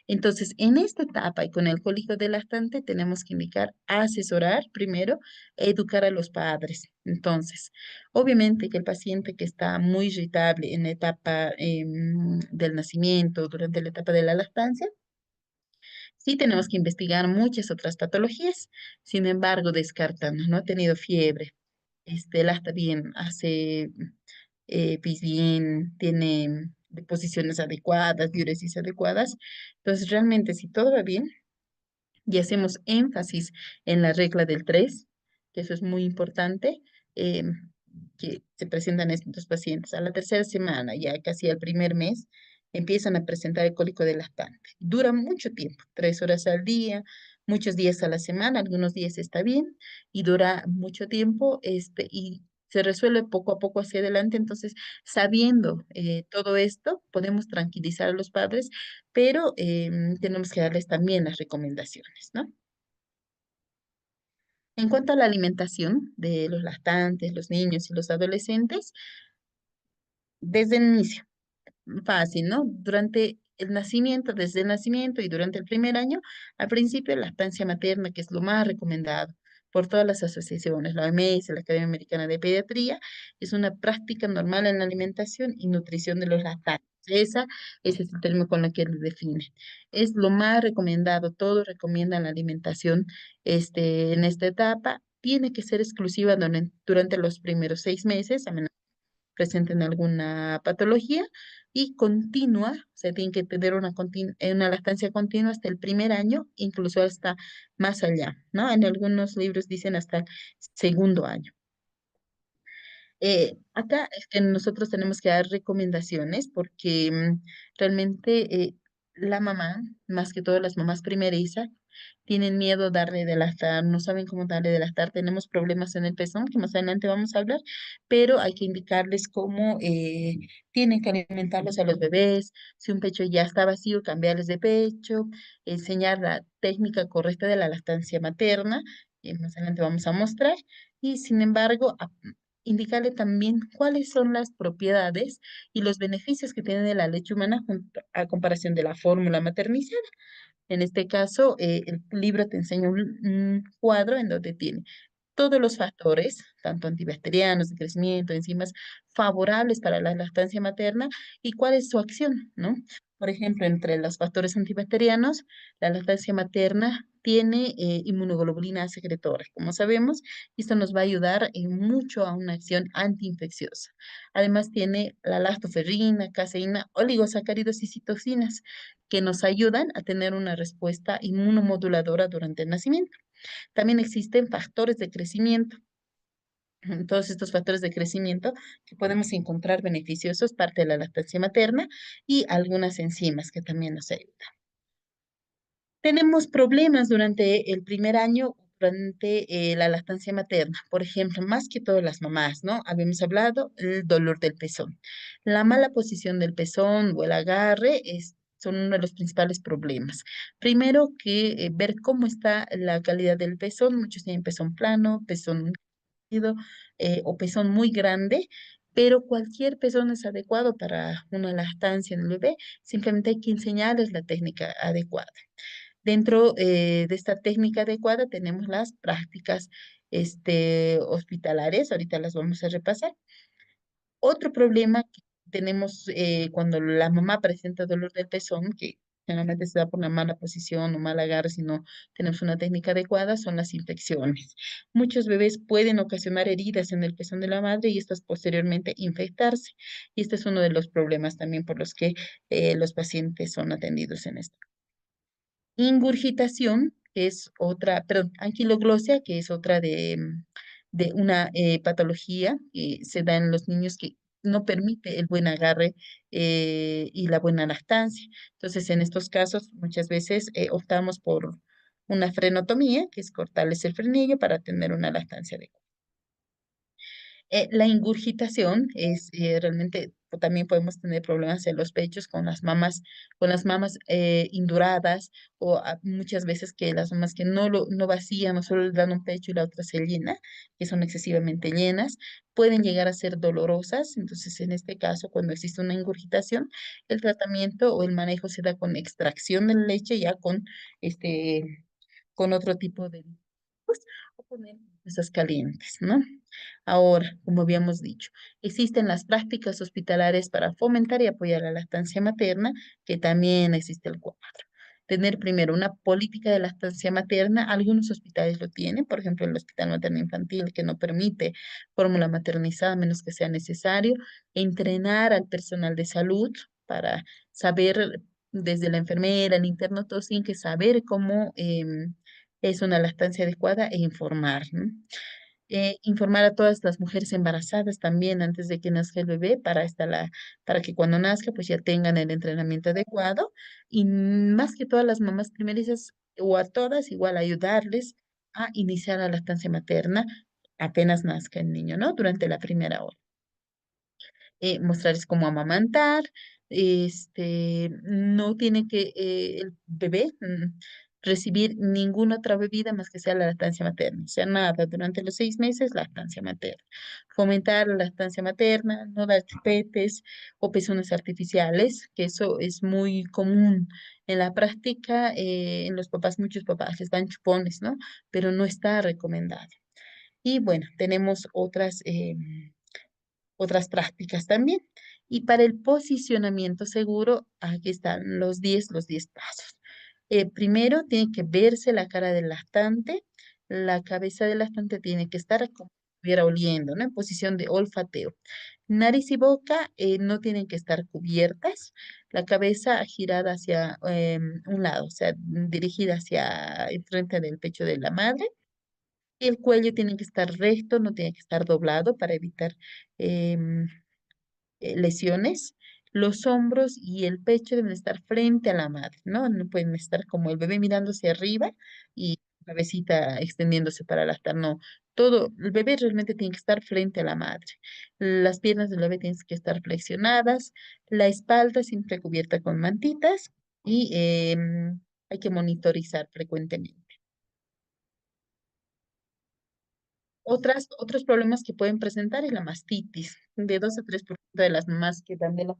Entonces, en esta etapa y con el cólico del lactante tenemos que indicar asesorar primero, educar a los padres. Entonces, obviamente que el paciente que está muy irritable en la etapa del nacimiento, durante la etapa de la lactancia, sí tenemos que investigar muchas otras patologías. Sin embargo, descartando, no ha tenido fiebre, lacta bien, hace pis bien, tiene deposiciones adecuadas, diuresis adecuadas. Entonces, realmente, si todo va bien y hacemos énfasis en la regla del 3, que eso es muy importante, eh, que se presentan estos pacientes. A la tercera semana, ya casi al primer mes, empiezan a presentar el cólico de lactante. Dura mucho tiempo, 3 horas al día, muchos días a la semana, algunos días está bien, y dura mucho tiempo, y se resuelve poco a poco hacia adelante. Entonces, sabiendo todo esto, podemos tranquilizar a los padres, pero tenemos que darles también las recomendaciones, ¿no? En cuanto a la alimentación de los lactantes, los niños y los adolescentes, desde el inicio. Fácil, ¿no? Durante el nacimiento, desde el nacimiento y durante el primer año, al principio la lactancia materna, que es lo más recomendado por todas las asociaciones, la OMS, la Academia Americana de Pediatría, es una práctica normal en la alimentación y nutrición de los lactantes. Ese es el término con el que lo define. Es lo más recomendado, todos recomiendan la alimentación en esta etapa. Tiene que ser exclusiva durante los primeros 6 meses, a menos presenten alguna patología, y continua, o sea, tienen que tener una lactancia continua hasta el primer año, incluso hasta más allá, ¿no? En algunos libros dicen hasta el segundo año. Acá es que nosotros tenemos que dar recomendaciones porque realmente la mamá, más que todo las mamás primerizas, tienen miedo darle de lactar, no saben cómo darle de lactar, tenemos problemas en el pezón, que más adelante vamos a hablar, pero hay que indicarles cómo tienen que alimentarlos a los bebés, si un pecho ya está vacío, cambiarles de pecho, enseñar la técnica correcta de la lactancia materna, más adelante vamos a mostrar, y sin embargo, indicarle también cuáles son las propiedades y los beneficios que tiene la leche humana a comparación de la fórmula maternizada. En este caso, el libro te enseña un cuadro en donde tiene todos los factores, tanto antibacterianos, de crecimiento, enzimas favorables para la lactancia materna y cuál es su acción, ¿no? Por ejemplo, entre los factores antibacterianos, la lactancia materna tiene inmunoglobulina secretora, como sabemos, y esto nos va a ayudar en mucho a una acción antiinfecciosa. Además, tiene la lactoferrina, caseína, oligosacáridos y citocinas, que nos ayudan a tener una respuesta inmunomoduladora durante el nacimiento. También existen factores de crecimiento. Todos estos factores de crecimiento que podemos encontrar beneficiosos, parte de la lactancia materna y algunas enzimas que también nos ayudan. Tenemos problemas durante el primer año, durante la lactancia materna. Por ejemplo, más que todas las mamás, ¿no? Habíamos hablado el dolor del pezón. La mala posición del pezón o el agarre son uno de los principales problemas. Primero que ver cómo está la calidad del pezón. Muchos tienen pezón plano, pezón rígido, o pezón muy grande, pero cualquier pezón es adecuado para una lactancia en el bebé. Simplemente hay que enseñarles la técnica adecuada. Dentro de esta técnica adecuada tenemos las prácticas hospitalarias, ahorita las vamos a repasar. Otro problema que tenemos cuando la mamá presenta dolor del pezón, que generalmente se da por una mala posición o mal agarre, si no tenemos una técnica adecuada, son las infecciones. Muchos bebés pueden ocasionar heridas en el pezón de la madre y estas posteriormente infectarse. Y este es uno de los problemas también por los que los pacientes son atendidos en esto. Ingurgitación, que es otra, perdón, anquiloglosia, que es otra de una patología que se da en los niños que no permite el buen agarre y la buena lactancia. Entonces, en estos casos, muchas veces optamos por una frenotomía, que es cortarles el frenillo para tener una lactancia adecuada. La ingurgitación es realmente, también podemos tener problemas en los pechos con las mamas induradas o muchas veces que las mamas que no vacían o solo le dan un pecho y la otra se llena, que son excesivamente llenas, pueden llegar a ser dolorosas. Entonces, en este caso, cuando existe una ingurgitación, el tratamiento o el manejo se da con extracción de la leche ya con otro tipo de pues, o poner cosas calientes, ¿no? Ahora, como habíamos dicho, existen las prácticas hospitalarias para fomentar y apoyar la lactancia materna, que también existe el cuadro. Tener primero una política de lactancia materna, algunos hospitales lo tienen, por ejemplo, el Hospital Materno Infantil, que no permite fórmula maternizada a menos que sea necesario, entrenar al personal de salud para saber, desde la enfermera, el interno, todos tienen que saber cómo es una lactancia adecuada e informar, ¿no? Informar a todas las mujeres embarazadas también antes de que nazca el bebé para que cuando nazca pues ya tengan el entrenamiento adecuado y más que todas las mamás primerizas o a todas igual ayudarles a iniciar la lactancia materna apenas nazca el niño, ¿no? Durante la primera hora mostrarles cómo amamantar, no tiene que el bebé recibir ninguna otra bebida más que sea la lactancia materna, o sea, nada, durante los 6 meses lactancia materna. Fomentar la lactancia materna, no dar chupetes o pezones artificiales, que eso es muy común en la práctica, en los papás, muchos papás les dan chupones, ¿no? Pero no está recomendado. Y bueno, tenemos otras prácticas también. Y para el posicionamiento seguro, aquí están los 10 pasos. Primero, tiene que verse la cara del lactante. La cabeza del lactante tiene que estar como si estuviera oliendo, ¿no? En posición de olfateo. Nariz y boca no tienen que estar cubiertas. La cabeza girada hacia un lado, o sea, dirigida hacia el frente del pecho de la madre. El cuello tiene que estar recto, no tiene que estar doblado para evitar em, lesiones. Los hombros y el pecho deben estar frente a la madre, ¿no? No pueden estar como el bebé mirando hacia arriba y la cabecita extendiéndose para lactar, no. Todo, el bebé realmente tiene que estar frente a la madre. Las piernas del bebé tienen que estar flexionadas, la espalda siempre cubierta con mantitas y hay que monitorizar frecuentemente. Otros problemas que pueden presentar es la mastitis. De 2 a 3% de las mamás que dan de la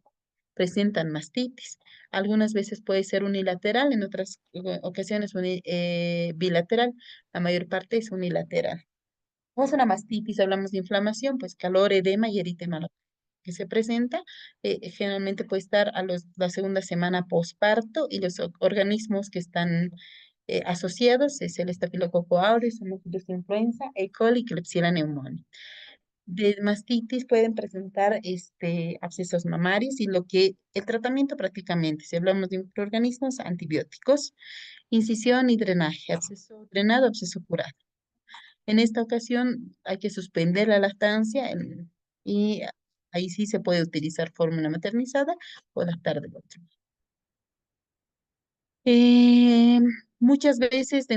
presentan mastitis. Algunas veces puede ser unilateral, en otras ocasiones bilateral. La mayor parte es unilateral. ¿Cómo es una mastitis? Hablamos de inflamación, pues calor, edema y eritema que se presenta. Generalmente puede estar la segunda semana posparto y los organismos que están asociados es el estafilococo aureus, Haemophilus influenza, E. coli y Klebsiella pneumoniae. De mastitis pueden presentar abscesos mamarios y el tratamiento prácticamente, si hablamos de microorganismos, antibióticos, incisión y drenaje, absceso drenado, absceso curado. En esta ocasión hay que suspender la lactancia y ahí sí se puede utilizar fórmula maternizada o lactar del otro. Eh, Muchas veces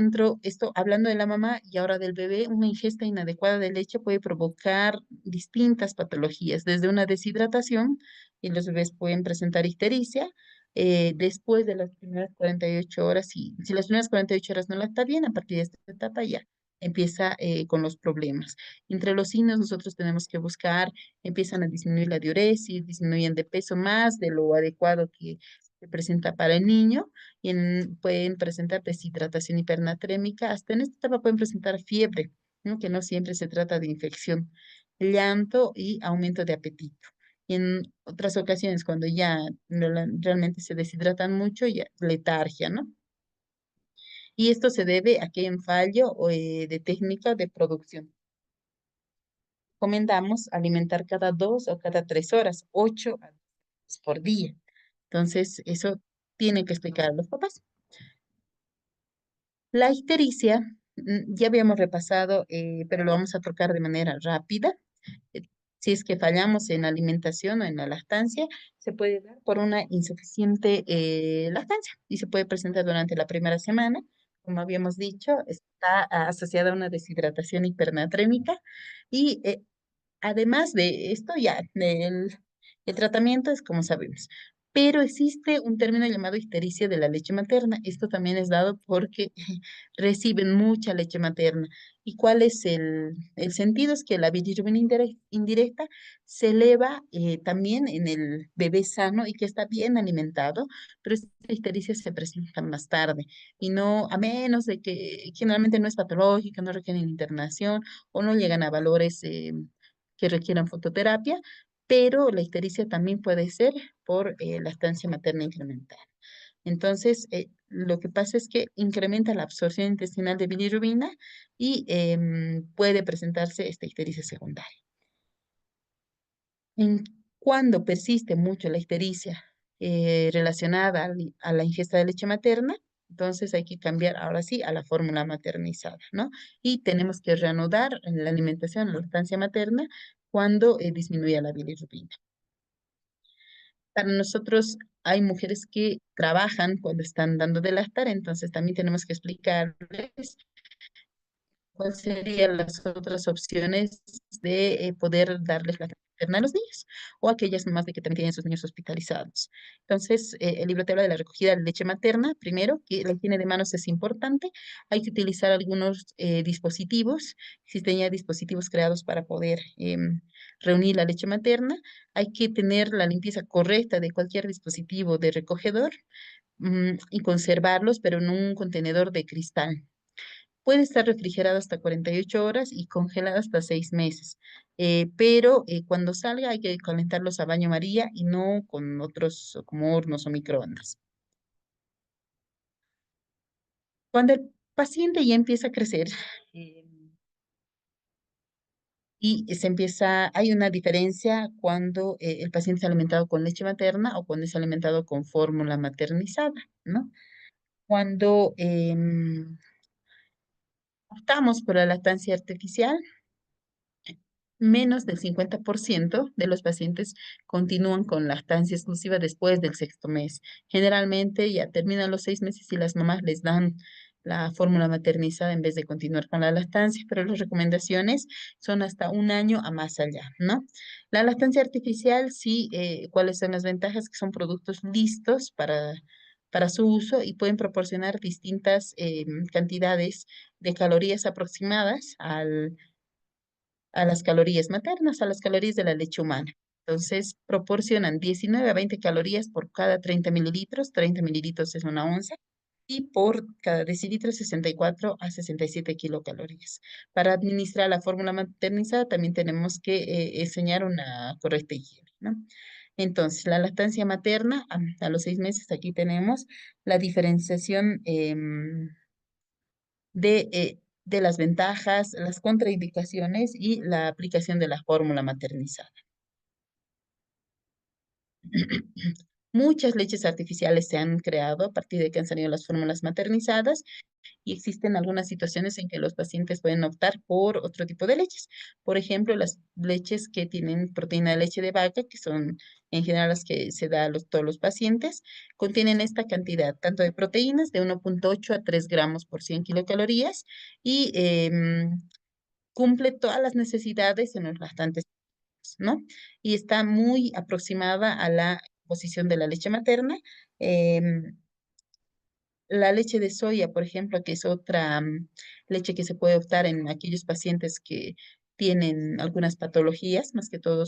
hablando de la mamá y ahora del bebé, una ingesta inadecuada de leche puede provocar distintas patologías, desde una deshidratación, y los bebés pueden presentar ictericia, después de las primeras 48 horas, y si las primeras 48 horas no la está bien, a partir de esta etapa ya empieza con los problemas. Entre los signos nosotros tenemos que buscar, empiezan a disminuir la diuresis, disminuyen de peso más de lo adecuado que se presenta para el niño y pueden presentar deshidratación hipernatrémica. Hasta en esta etapa pueden presentar fiebre, ¿no? Que no siempre se trata de infección, llanto y aumento de apetito. Y en otras ocasiones, cuando ya realmente se deshidratan mucho, ya letargia, ¿no? Y esto se debe a que hay un fallo de técnica de producción. Recomendamos alimentar cada 2 o cada 3 horas, 8 por día. Entonces, eso tiene que explicar a los papás. La ictericia, ya habíamos repasado, pero lo vamos a tocar de manera rápida. Eh, Si es que fallamos en la alimentación o en la lactancia, se puede dar por una insuficiente lactancia y se puede presentar durante la primera semana. Como habíamos dicho, está asociada a una deshidratación hipernatrémica y además de esto, ya, el tratamiento es como sabemos. Pero existe un término llamado ictericia de la leche materna. Esto también es dado porque reciben mucha leche materna. ¿Y cuál es el sentido? Es que la bilirrubina indirecta se eleva también en el bebé sano y que está bien alimentado, pero esta ictericia se presenta más tarde. Y no, a menos de que generalmente no es patológica, no requieren internación o no llegan a valores que requieran fototerapia, pero la ictericia también puede ser por lactancia materna incremental. Entonces, lo que pasa es que incrementa la absorción intestinal de bilirrubina y puede presentarse esta ictericia secundaria. Cuando persiste mucho la ictericia relacionada a la ingesta de leche materna, entonces hay que cambiar ahora sí a la fórmula maternizada, ¿no? Y tenemos que reanudar la alimentación, la lactancia materna, cuando disminuya la bilirrubina. Para nosotros hay mujeres que trabajan cuando están dando de lactar, entonces también tenemos que explicarles cuáles serían las otras opciones de poder darles la materna a los niños o aquellas mamás de que también tienen sus niños hospitalizados. Entonces, el libro te habla de la recogida de leche materna, primero, que la higiene de manos es importante. Hay que utilizar algunos dispositivos. Existen ya dispositivos creados para poder reunir la leche materna. Hay que tener la limpieza correcta de cualquier dispositivo de recogedor y conservarlos, pero en un contenedor de cristal. Puede estar refrigerado hasta 48 horas y congelado hasta 6 meses. Pero cuando salga hay que calentarlos a baño María y no con otros como hornos o microondas. Cuando el paciente ya empieza a crecer eh, y hay una diferencia cuando el paciente es alimentado con leche materna o cuando es alimentado con fórmula maternizada, ¿no? Cuando optamos por la lactancia artificial, menos del 50% de los pacientes continúan con lactancia exclusiva después del sexto mes. Generalmente ya terminan los 6 meses y las mamás les dan la fórmula maternizada en vez de continuar con la lactancia, pero las recomendaciones son hasta un año a más allá, ¿no? La lactancia artificial, sí, ¿cuáles son las ventajas? Que son productos listos para su uso y pueden proporcionar distintas cantidades de calorías aproximadas a las calorías maternas, a las calorías de la leche humana. Entonces, proporcionan 19 a 20 calorías por cada 30 mililitros. 30 mililitros es una onza. Y por cada decilitro, 64 a 67 kilocalorías. Para administrar la fórmula maternizada también tenemos que enseñar una correcta higiene, ¿no? Entonces, la lactancia materna, a los 6 meses, aquí tenemos la diferenciación de las ventajas, las contraindicaciones y la aplicación de la fórmula maternizada. Muchas leches artificiales se han creado a partir de que han salido las fórmulas maternizadas y existen algunas situaciones en que los pacientes pueden optar por otro tipo de leches. Por ejemplo, las leches que tienen proteína de leche de vaca, que son en general las que se da a todos los pacientes, contienen esta cantidad, tanto de proteínas de 1,8 a 3 gramos por 100 kilocalorías y cumple todas las necesidades en los lactantes, ¿no? Y está muy aproximada a la composición de la leche materna. em, la leche de soya, por ejemplo, que es otra leche que se puede optar en aquellos pacientes que tienen algunas patologías, más que todo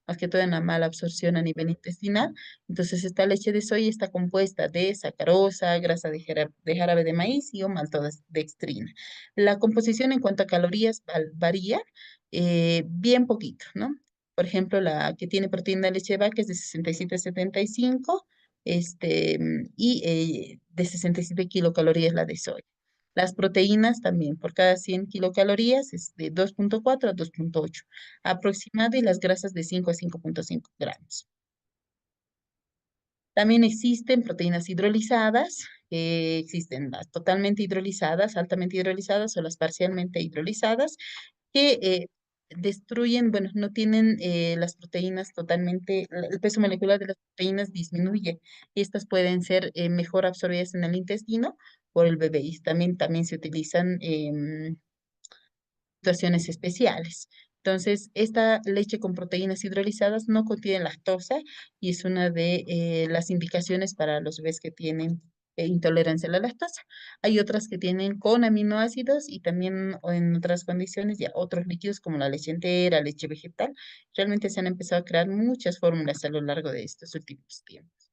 en la mala absorción a nivel intestinal. Entonces, esta leche de soya está compuesta de sacarosa, grasa de jarabe de maíz y o maltodextrina. La composición en cuanto a calorías varía bien poquito, ¿no? Por ejemplo, la que tiene proteína de leche de vaca es de 67 a 75 de 67 kilocalorías la de soya. Las proteínas también, por cada 100 kilocalorías es de 2,4 a 2,8 aproximado y las grasas de 5 a 5,5 gramos. También existen proteínas hidrolizadas, existen las totalmente hidrolizadas, altamente hidrolizadas o las parcialmente hidrolizadas, que destruyen, bueno, no tienen las proteínas totalmente, el peso molecular de las proteínas disminuye y estas pueden ser mejor absorbidas en el intestino por el bebé y también se utilizan situaciones especiales. Entonces, esta leche con proteínas hidrolizadas no contiene lactosa y es una de las indicaciones para los bebés que tienen intolerancia a la lactosa. Hay otras que tienen con aminoácidos y también o en otras condiciones ya otros líquidos como la leche entera, leche vegetal. Realmente se han empezado a crear muchas fórmulas a lo largo de estos últimos tiempos.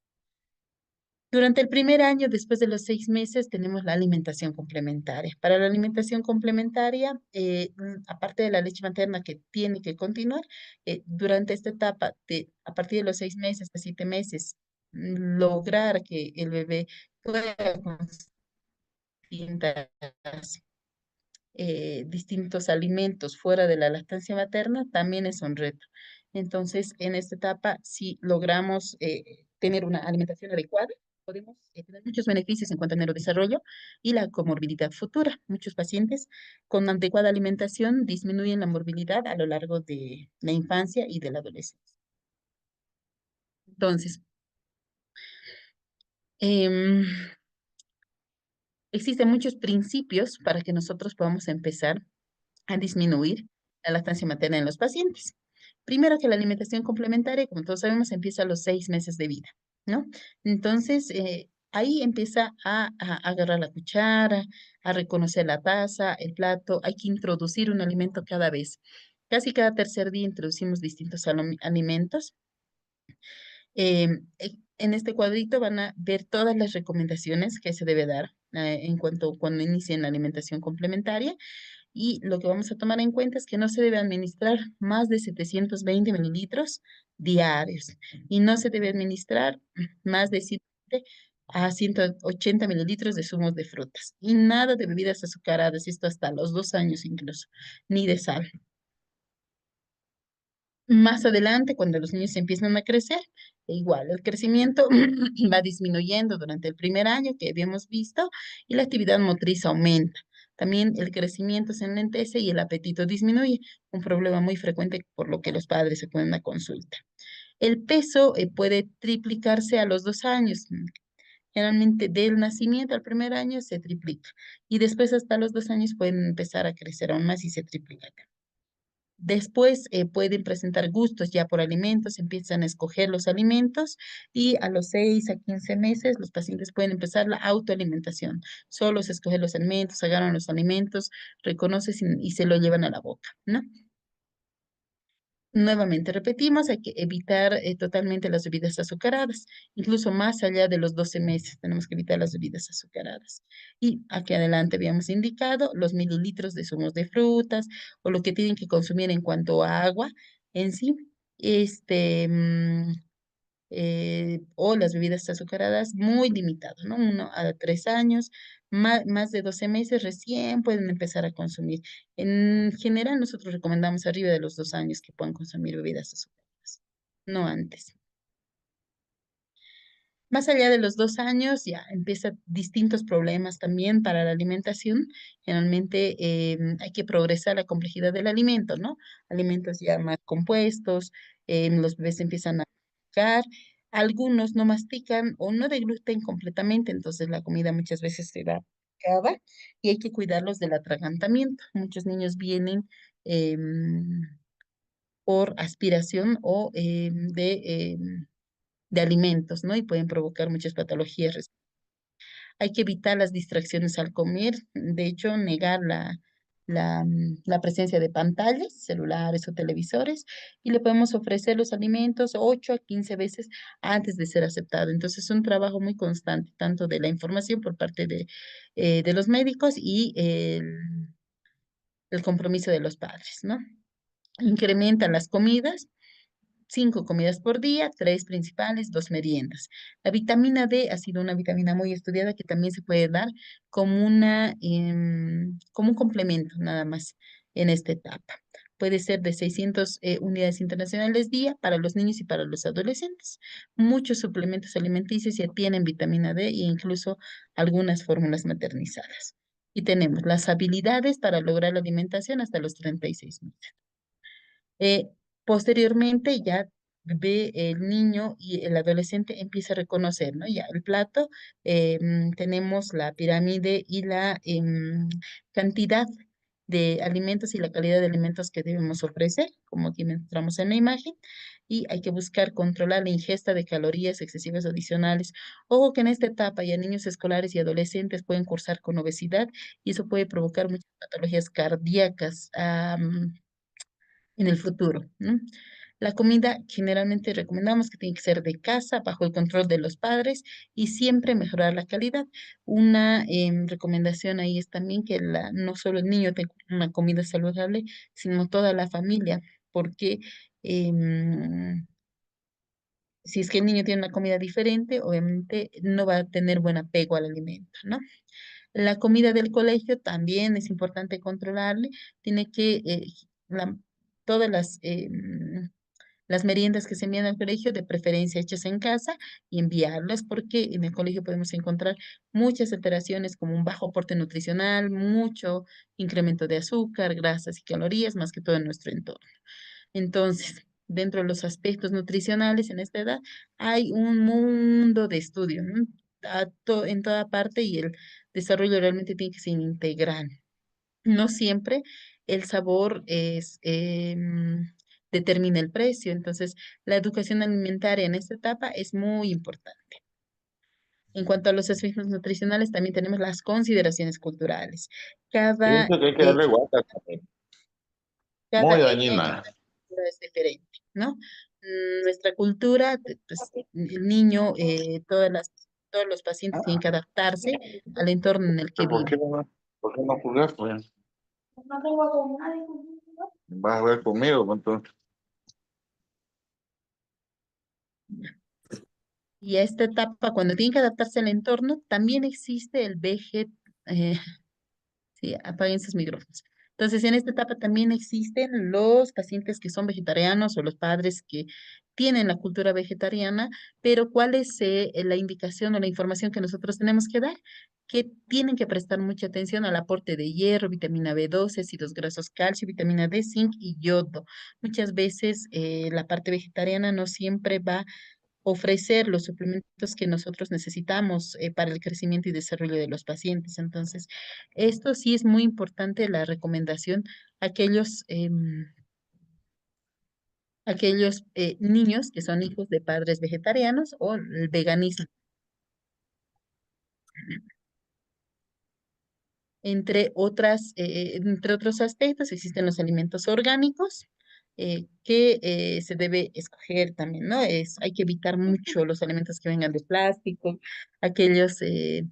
Durante el primer año, después de los 6 meses, tenemos la alimentación complementaria. Para la alimentación complementaria, aparte de la leche materna que tiene que continuar, durante esta etapa, a partir de los 6 meses a 7 meses, lograr que el bebé pueda con distintos alimentos fuera de la lactancia materna, también es un reto. Entonces, en esta etapa, si logramos tener una alimentación adecuada, podemos tener muchos beneficios en cuanto al neurodesarrollo y la comorbilidad futura. Muchos pacientes con adecuada alimentación disminuyen la morbilidad a lo largo de la infancia y de la adolescencia. Entonces, em, existen muchos principios para que nosotros podamos empezar a disminuir la lactancia materna en los pacientes. Primero que la alimentación complementaria, como todos sabemos, empieza a los 6 meses de vida, ¿no? Entonces, ahí empieza a agarrar la cuchara, a reconocer la taza, el plato. Hay que introducir un alimento cada vez. Casi cada tercer día introducimos distintos alimentos. En este cuadrito van a ver todas las recomendaciones que se debe dar en cuanto cuando inicien la alimentación complementaria. Y lo que vamos a tomar en cuenta es que no se debe administrar más de 720 mililitros diarios y no se debe administrar más de 120 a 180 mililitros de zumos de frutas y nada de bebidas azucaradas, esto hasta los 2 años incluso, ni de sal. Más adelante, cuando los niños empiezan a crecer, igual el crecimiento va disminuyendo durante el primer año que habíamos visto y la actividad motriz aumenta. También el crecimiento se enlentece y el apetito disminuye, un problema muy frecuente por lo que los padres acuden a consulta. El peso puede triplicarse a los 2 años. Generalmente del nacimiento al primer año se triplica y después hasta los 2 años pueden empezar a crecer aún más y se triplica. Después pueden presentar gustos ya por alimentos, empiezan a escoger los alimentos y a los 6 a 15 meses los pacientes pueden empezar la autoalimentación. Solo se escogen los alimentos, agarran los alimentos, reconocen y se lo llevan a la boca, ¿no? Nuevamente repetimos, hay que evitar totalmente las bebidas azucaradas, incluso más allá de los 12 meses tenemos que evitar las bebidas azucaradas. Y aquí adelante habíamos indicado los mililitros de zumos de frutas o lo que tienen que consumir en cuanto a agua en sí. Este, o las bebidas azucaradas muy limitadas, ¿no? 1 a 3 años, más de 12 meses recién pueden empezar a consumir. En general, nosotros recomendamos arriba de los 2 años que puedan consumir bebidas azucaradas, no antes. Más allá de los 2 años, ya empiezan distintos problemas también para la alimentación. Generalmente hay que progresar la complejidad del alimento, ¿no? Alimentos ya más compuestos, los bebés empiezan a masticar, algunos no mastican o no degluten completamente, entonces la comida muchas veces se da acaba y hay que cuidarlos del atragantamiento. Muchos niños vienen por aspiración o de alimentos, ¿no? Y pueden provocar muchas patologías. Hay que evitar las distracciones al comer, de hecho, negar la presencia de pantallas, celulares o televisores, y le podemos ofrecer los alimentos 8 a 15 veces antes de ser aceptado. Entonces, es un trabajo muy constante, tanto de la información por parte de los médicos y el compromiso de los padres, ¿no? Incrementan las comidas 5 comidas por día, 3 principales, 2 meriendas. La vitamina D ha sido una vitamina muy estudiada que también se puede dar como como un complemento nada más en esta etapa. Puede ser de 600 unidades internacionales día para los niños y para los adolescentes. Muchos suplementos alimenticios ya tienen vitamina D e incluso algunas fórmulas maternizadas. Y tenemos las habilidades para lograr la alimentación hasta los 36 meses. Eh, Posteriormente ya ve el niño y el adolescente empieza a reconocer, ¿no? Ya el plato, tenemos la pirámide y la cantidad de alimentos y la calidad de alimentos que debemos ofrecer, como aquí mostramos en la imagen, y hay que buscar controlar la ingesta de calorías excesivas adicionales. Ojo que en esta etapa ya niños escolares y adolescentes pueden cursar con obesidad y eso puede provocar muchas patologías cardíacas, en el futuro, ¿no? La comida generalmente recomendamos que tiene que ser de casa, bajo el control de los padres y siempre mejorar la calidad. Una recomendación ahí es también que no solo el niño tenga una comida saludable, sino toda la familia, porque si es que el niño tiene una comida diferente, obviamente no va a tener buen apego al alimento, ¿no? La comida del colegio también es importante controlarle. Tiene que, la- todas las Las meriendas que se envían al colegio, de preferencia hechas en casa, y enviarlas porque en el colegio podemos encontrar muchas alteraciones como un bajo aporte nutricional, mucho incremento de azúcar, grasas y calorías, más que todo en nuestro entorno. Entonces, dentro de los aspectos nutricionales en esta edad, hay un mundo de estudio, ¿no? En toda parte, y el desarrollo realmente tiene que ser integral. No siempre el sabor determina el precio. Entonces, la educación alimentaria en esta etapa es muy importante. En cuanto a los aspectos nutricionales, también tenemos las consideraciones culturales. Cada, Pienso que hay que eh, darle guata también. cada Muy etnia y dañina. cada cultura es diferente, ¿no? Nuestra cultura, pues el niño, todos los pacientes tienen que adaptarse al entorno en el que Pero viven. por qué no jugar, pues? No tengo con nadie. Vas a jugar conmigo, pues, entonces. Y a esta etapa, cuando tienen que adaptarse al entorno, también existe el sí, apaguen sus micrófonos. Entonces, en esta etapa también existen los pacientes que son vegetarianos o los padres que tienen la cultura vegetariana, pero ¿cuál es la indicación o la información que nosotros tenemos que dar? Que tienen que prestar mucha atención al aporte de hierro, vitamina B12, ácidos grasos, calcio, vitamina D, zinc y yodo. Muchas veces la parte vegetariana no siempre va ofrecer los suplementos que nosotros necesitamos para el crecimiento y desarrollo de los pacientes. Entonces, esto sí es muy importante, la recomendación a aquellos niños que son hijos de padres vegetarianos o el veganismo. Entre otros aspectos, existen los alimentos orgánicos que se debe escoger también, ¿no? Hay que evitar mucho los alimentos que vengan de plástico, aquellos que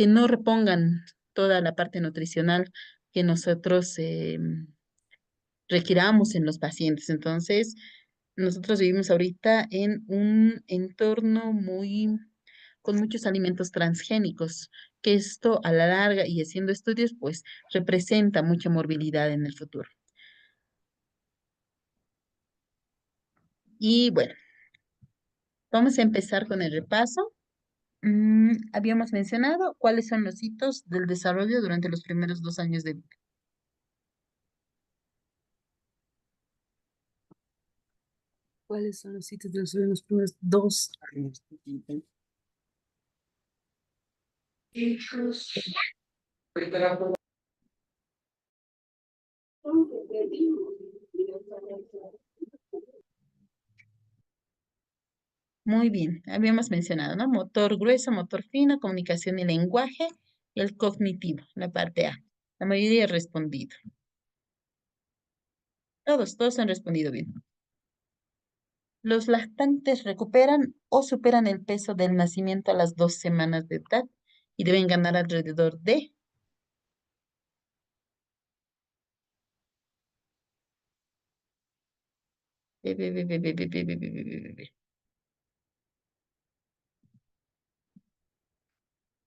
no repongan toda la parte nutricional que nosotros requiramos en los pacientes. Entonces, nosotros vivimos ahorita en un entorno con muchos alimentos transgénicos, que esto a la larga y haciendo estudios, pues representa mucha morbilidad en el futuro. Y bueno, vamos a empezar con el repaso. Habíamos mencionado cuáles son los hitos del desarrollo durante los primeros 2 años de vida. ¿Cuáles son los sitios de los primeros 2 años? Muy bien, habíamos mencionado, ¿no? Motor grueso, motor fino, comunicación y lenguaje, y el cognitivo, la parte A. La mayoría ha respondido. Todos han respondido bien. Los lactantes recuperan o superan el peso del nacimiento a las 2 semanas de edad y deben ganar alrededor de... be, be, be, be, be, be, be, be, be, be, be, be.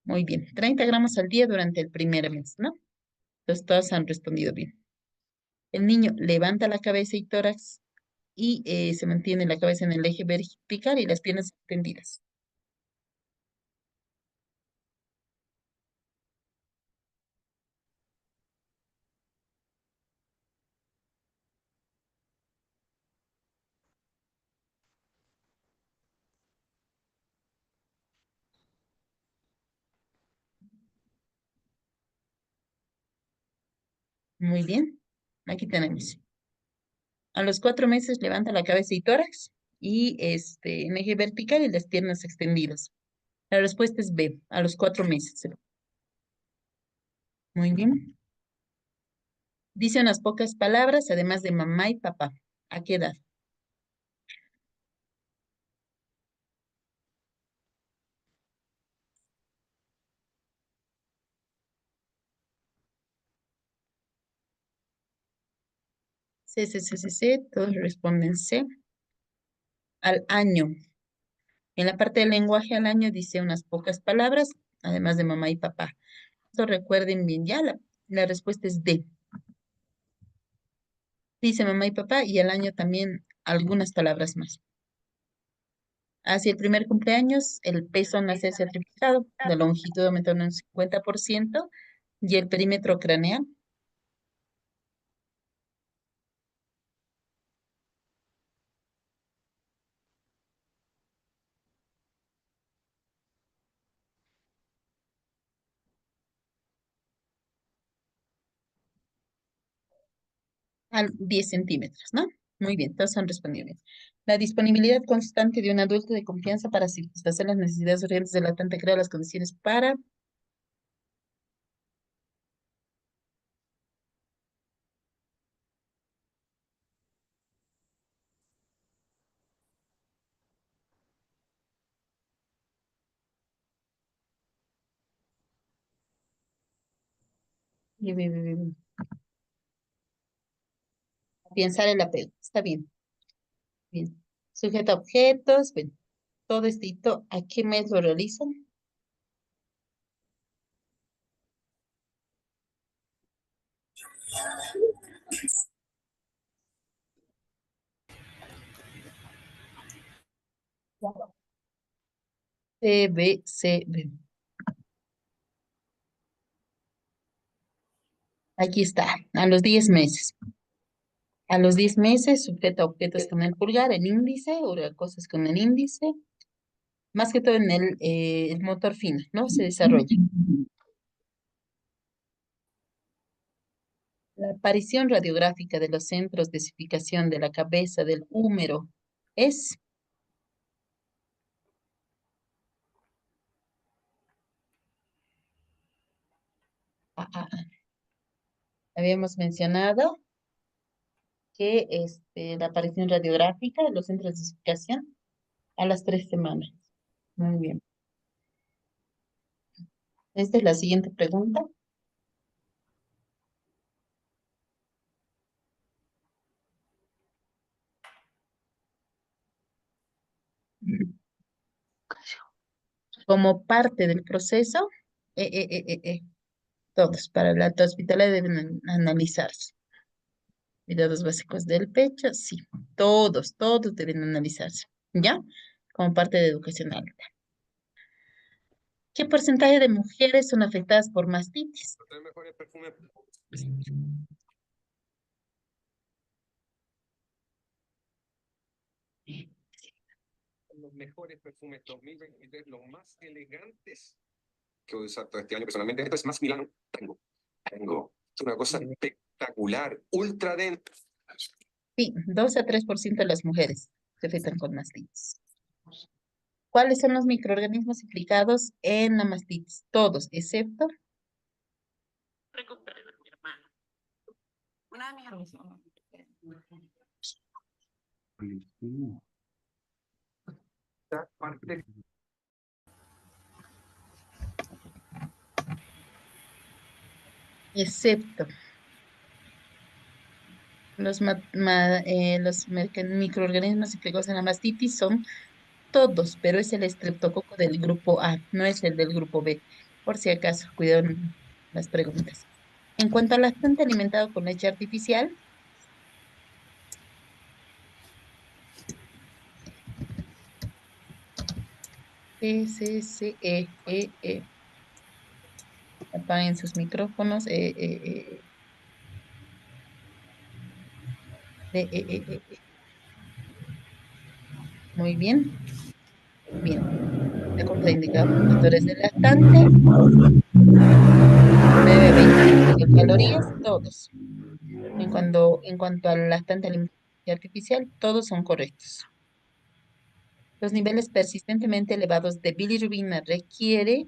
Muy bien, 30 gramos al día durante el primer mes, ¿no? Entonces todos han respondido bien. El niño levanta la cabeza y tórax y se mantiene la cabeza en el eje vertical y las piernas extendidas. Muy bien, aquí tenemos. A los 4 meses levanta la cabeza y tórax y en eje vertical y las piernas extendidas. La respuesta es B, a los 4 meses. Muy bien. Dice unas pocas palabras, además de mamá y papá. ¿A qué edad? C, C, C, C, C, todos responden C. Al año. En la parte del lenguaje al año dice unas pocas palabras, además de mamá y papá. Esto recuerden bien, ya la respuesta es D. Dice mamá y papá y al año también algunas palabras más. Hacia el primer cumpleaños, el peso nace triplicado, la longitud aumenta en un 50% y el perímetro craneal a 10 centímetros, ¿no? Muy bien, todos han respondido bien. La disponibilidad constante de un adulto de confianza para satisfacer las necesidades urgentes del latente crea las condiciones para... Pensar el apego. Está bien, bien. Sujeto a objetos, bien. Todo esto, ¿a qué mes lo realizan? C, B, C, B. Aquí está, a los 10 meses. A los 10 meses, sujeta objetos con el pulgar, el índice, o cosas con el índice, más que todo en el motor fino, ¿no? Se desarrolla. La aparición radiográfica de los centros de esificación de la cabeza del húmero es... Habíamos mencionado que la aparición radiográfica de los centros de esificación a las 3 semanas. Muy bien. Esta es la siguiente pregunta. Como parte del proceso, todos para la alta hospitalaria deben analizarse. Cuidados básicos del pecho, sí. Todos deben analizarse. ¿Ya? Como parte de educación alta. ¿Qué porcentaje de mujeres son afectadas por mastitis? Los mejores perfumes 2023, los más elegantes que he usado todo este año personalmente. Esto es más Milano. Tengo. Es una cosa espectacular, ultra densa. Sí, 2 a 3% de las mujeres se afectan con mastitis. ¿Cuáles son los microorganismos implicados en la mastitis? Todos, excepto... Una de mis hermanas. Parte Excepto los microorganismos implicados en la mastitis son todos, pero es el estreptococo del grupo A, no es el del grupo B. Por si acaso, cuidado en las preguntas. En cuanto al lactante alimentado con leche artificial, E. Apaguen sus micrófonos. Muy bien. Bien. De acuerdo a indicadores del lactante, 9 a 20 kilocalorías, todos. En cuanto al lactante alimentario artificial, todos son correctos. Los niveles persistentemente elevados de bilirrubina requiere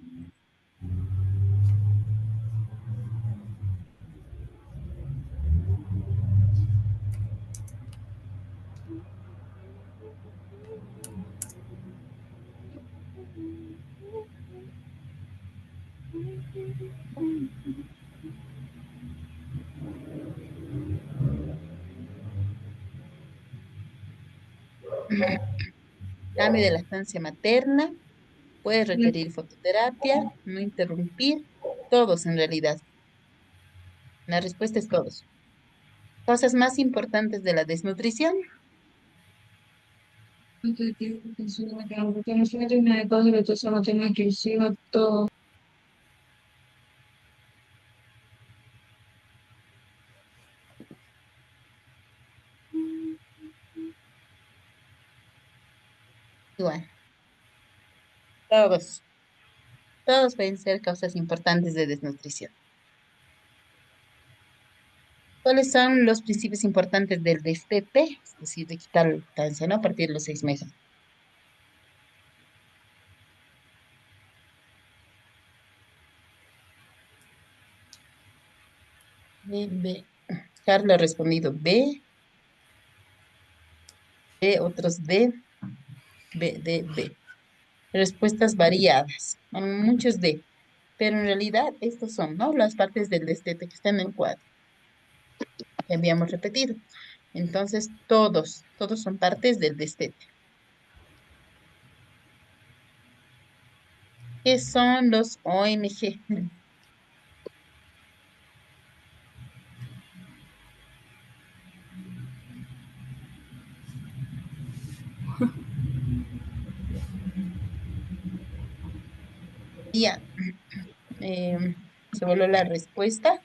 cambio de lactancia materna, puede requerir fototerapia, no interrumpir, todos en realidad. La respuesta es todos. Cosas más importantes de la desnutrición. Y bueno, todos pueden ser causas importantes de desnutrición. ¿Cuáles son los principios importantes del destete? Es decir, de quitar la lactancia, ¿no? A partir de los 6 meses. B, B. Carlos ha respondido B, B, otros D, B, D, B. Respuestas variadas, muchos D, pero en realidad estos son, ¿no? Las partes del destete que están en el cuadro, que habíamos repetido. Entonces, todos son partes del destete. ¿Qué son los OMG? Ya, se voló la respuesta,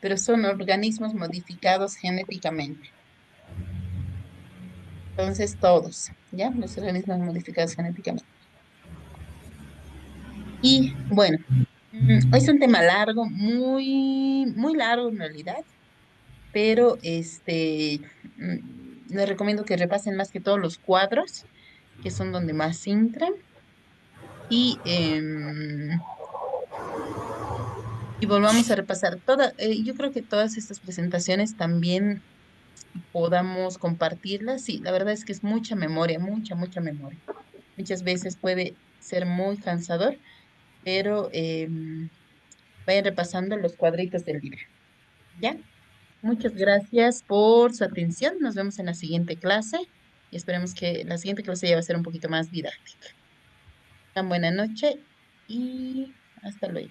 pero son organismos modificados genéticamente. Entonces, todos, ¿ya? Los organismos modificados genéticamente. Y bueno, es un tema largo, muy largo en realidad, pero les recomiendo que repasen más que todos los cuadros, que son donde más entran, y, y volvamos a repasar yo creo que todas estas presentaciones también podamos compartirlas. Sí, la verdad es que es mucha memoria, mucha memoria. Muchas veces puede ser muy cansador, pero vayan repasando los cuadritos del libro, ¿ya? Muchas gracias por su atención. Nos vemos en la siguiente clase y esperemos que la siguiente clase ya va a ser un poquito más didáctica. Tan buena noche y hasta luego.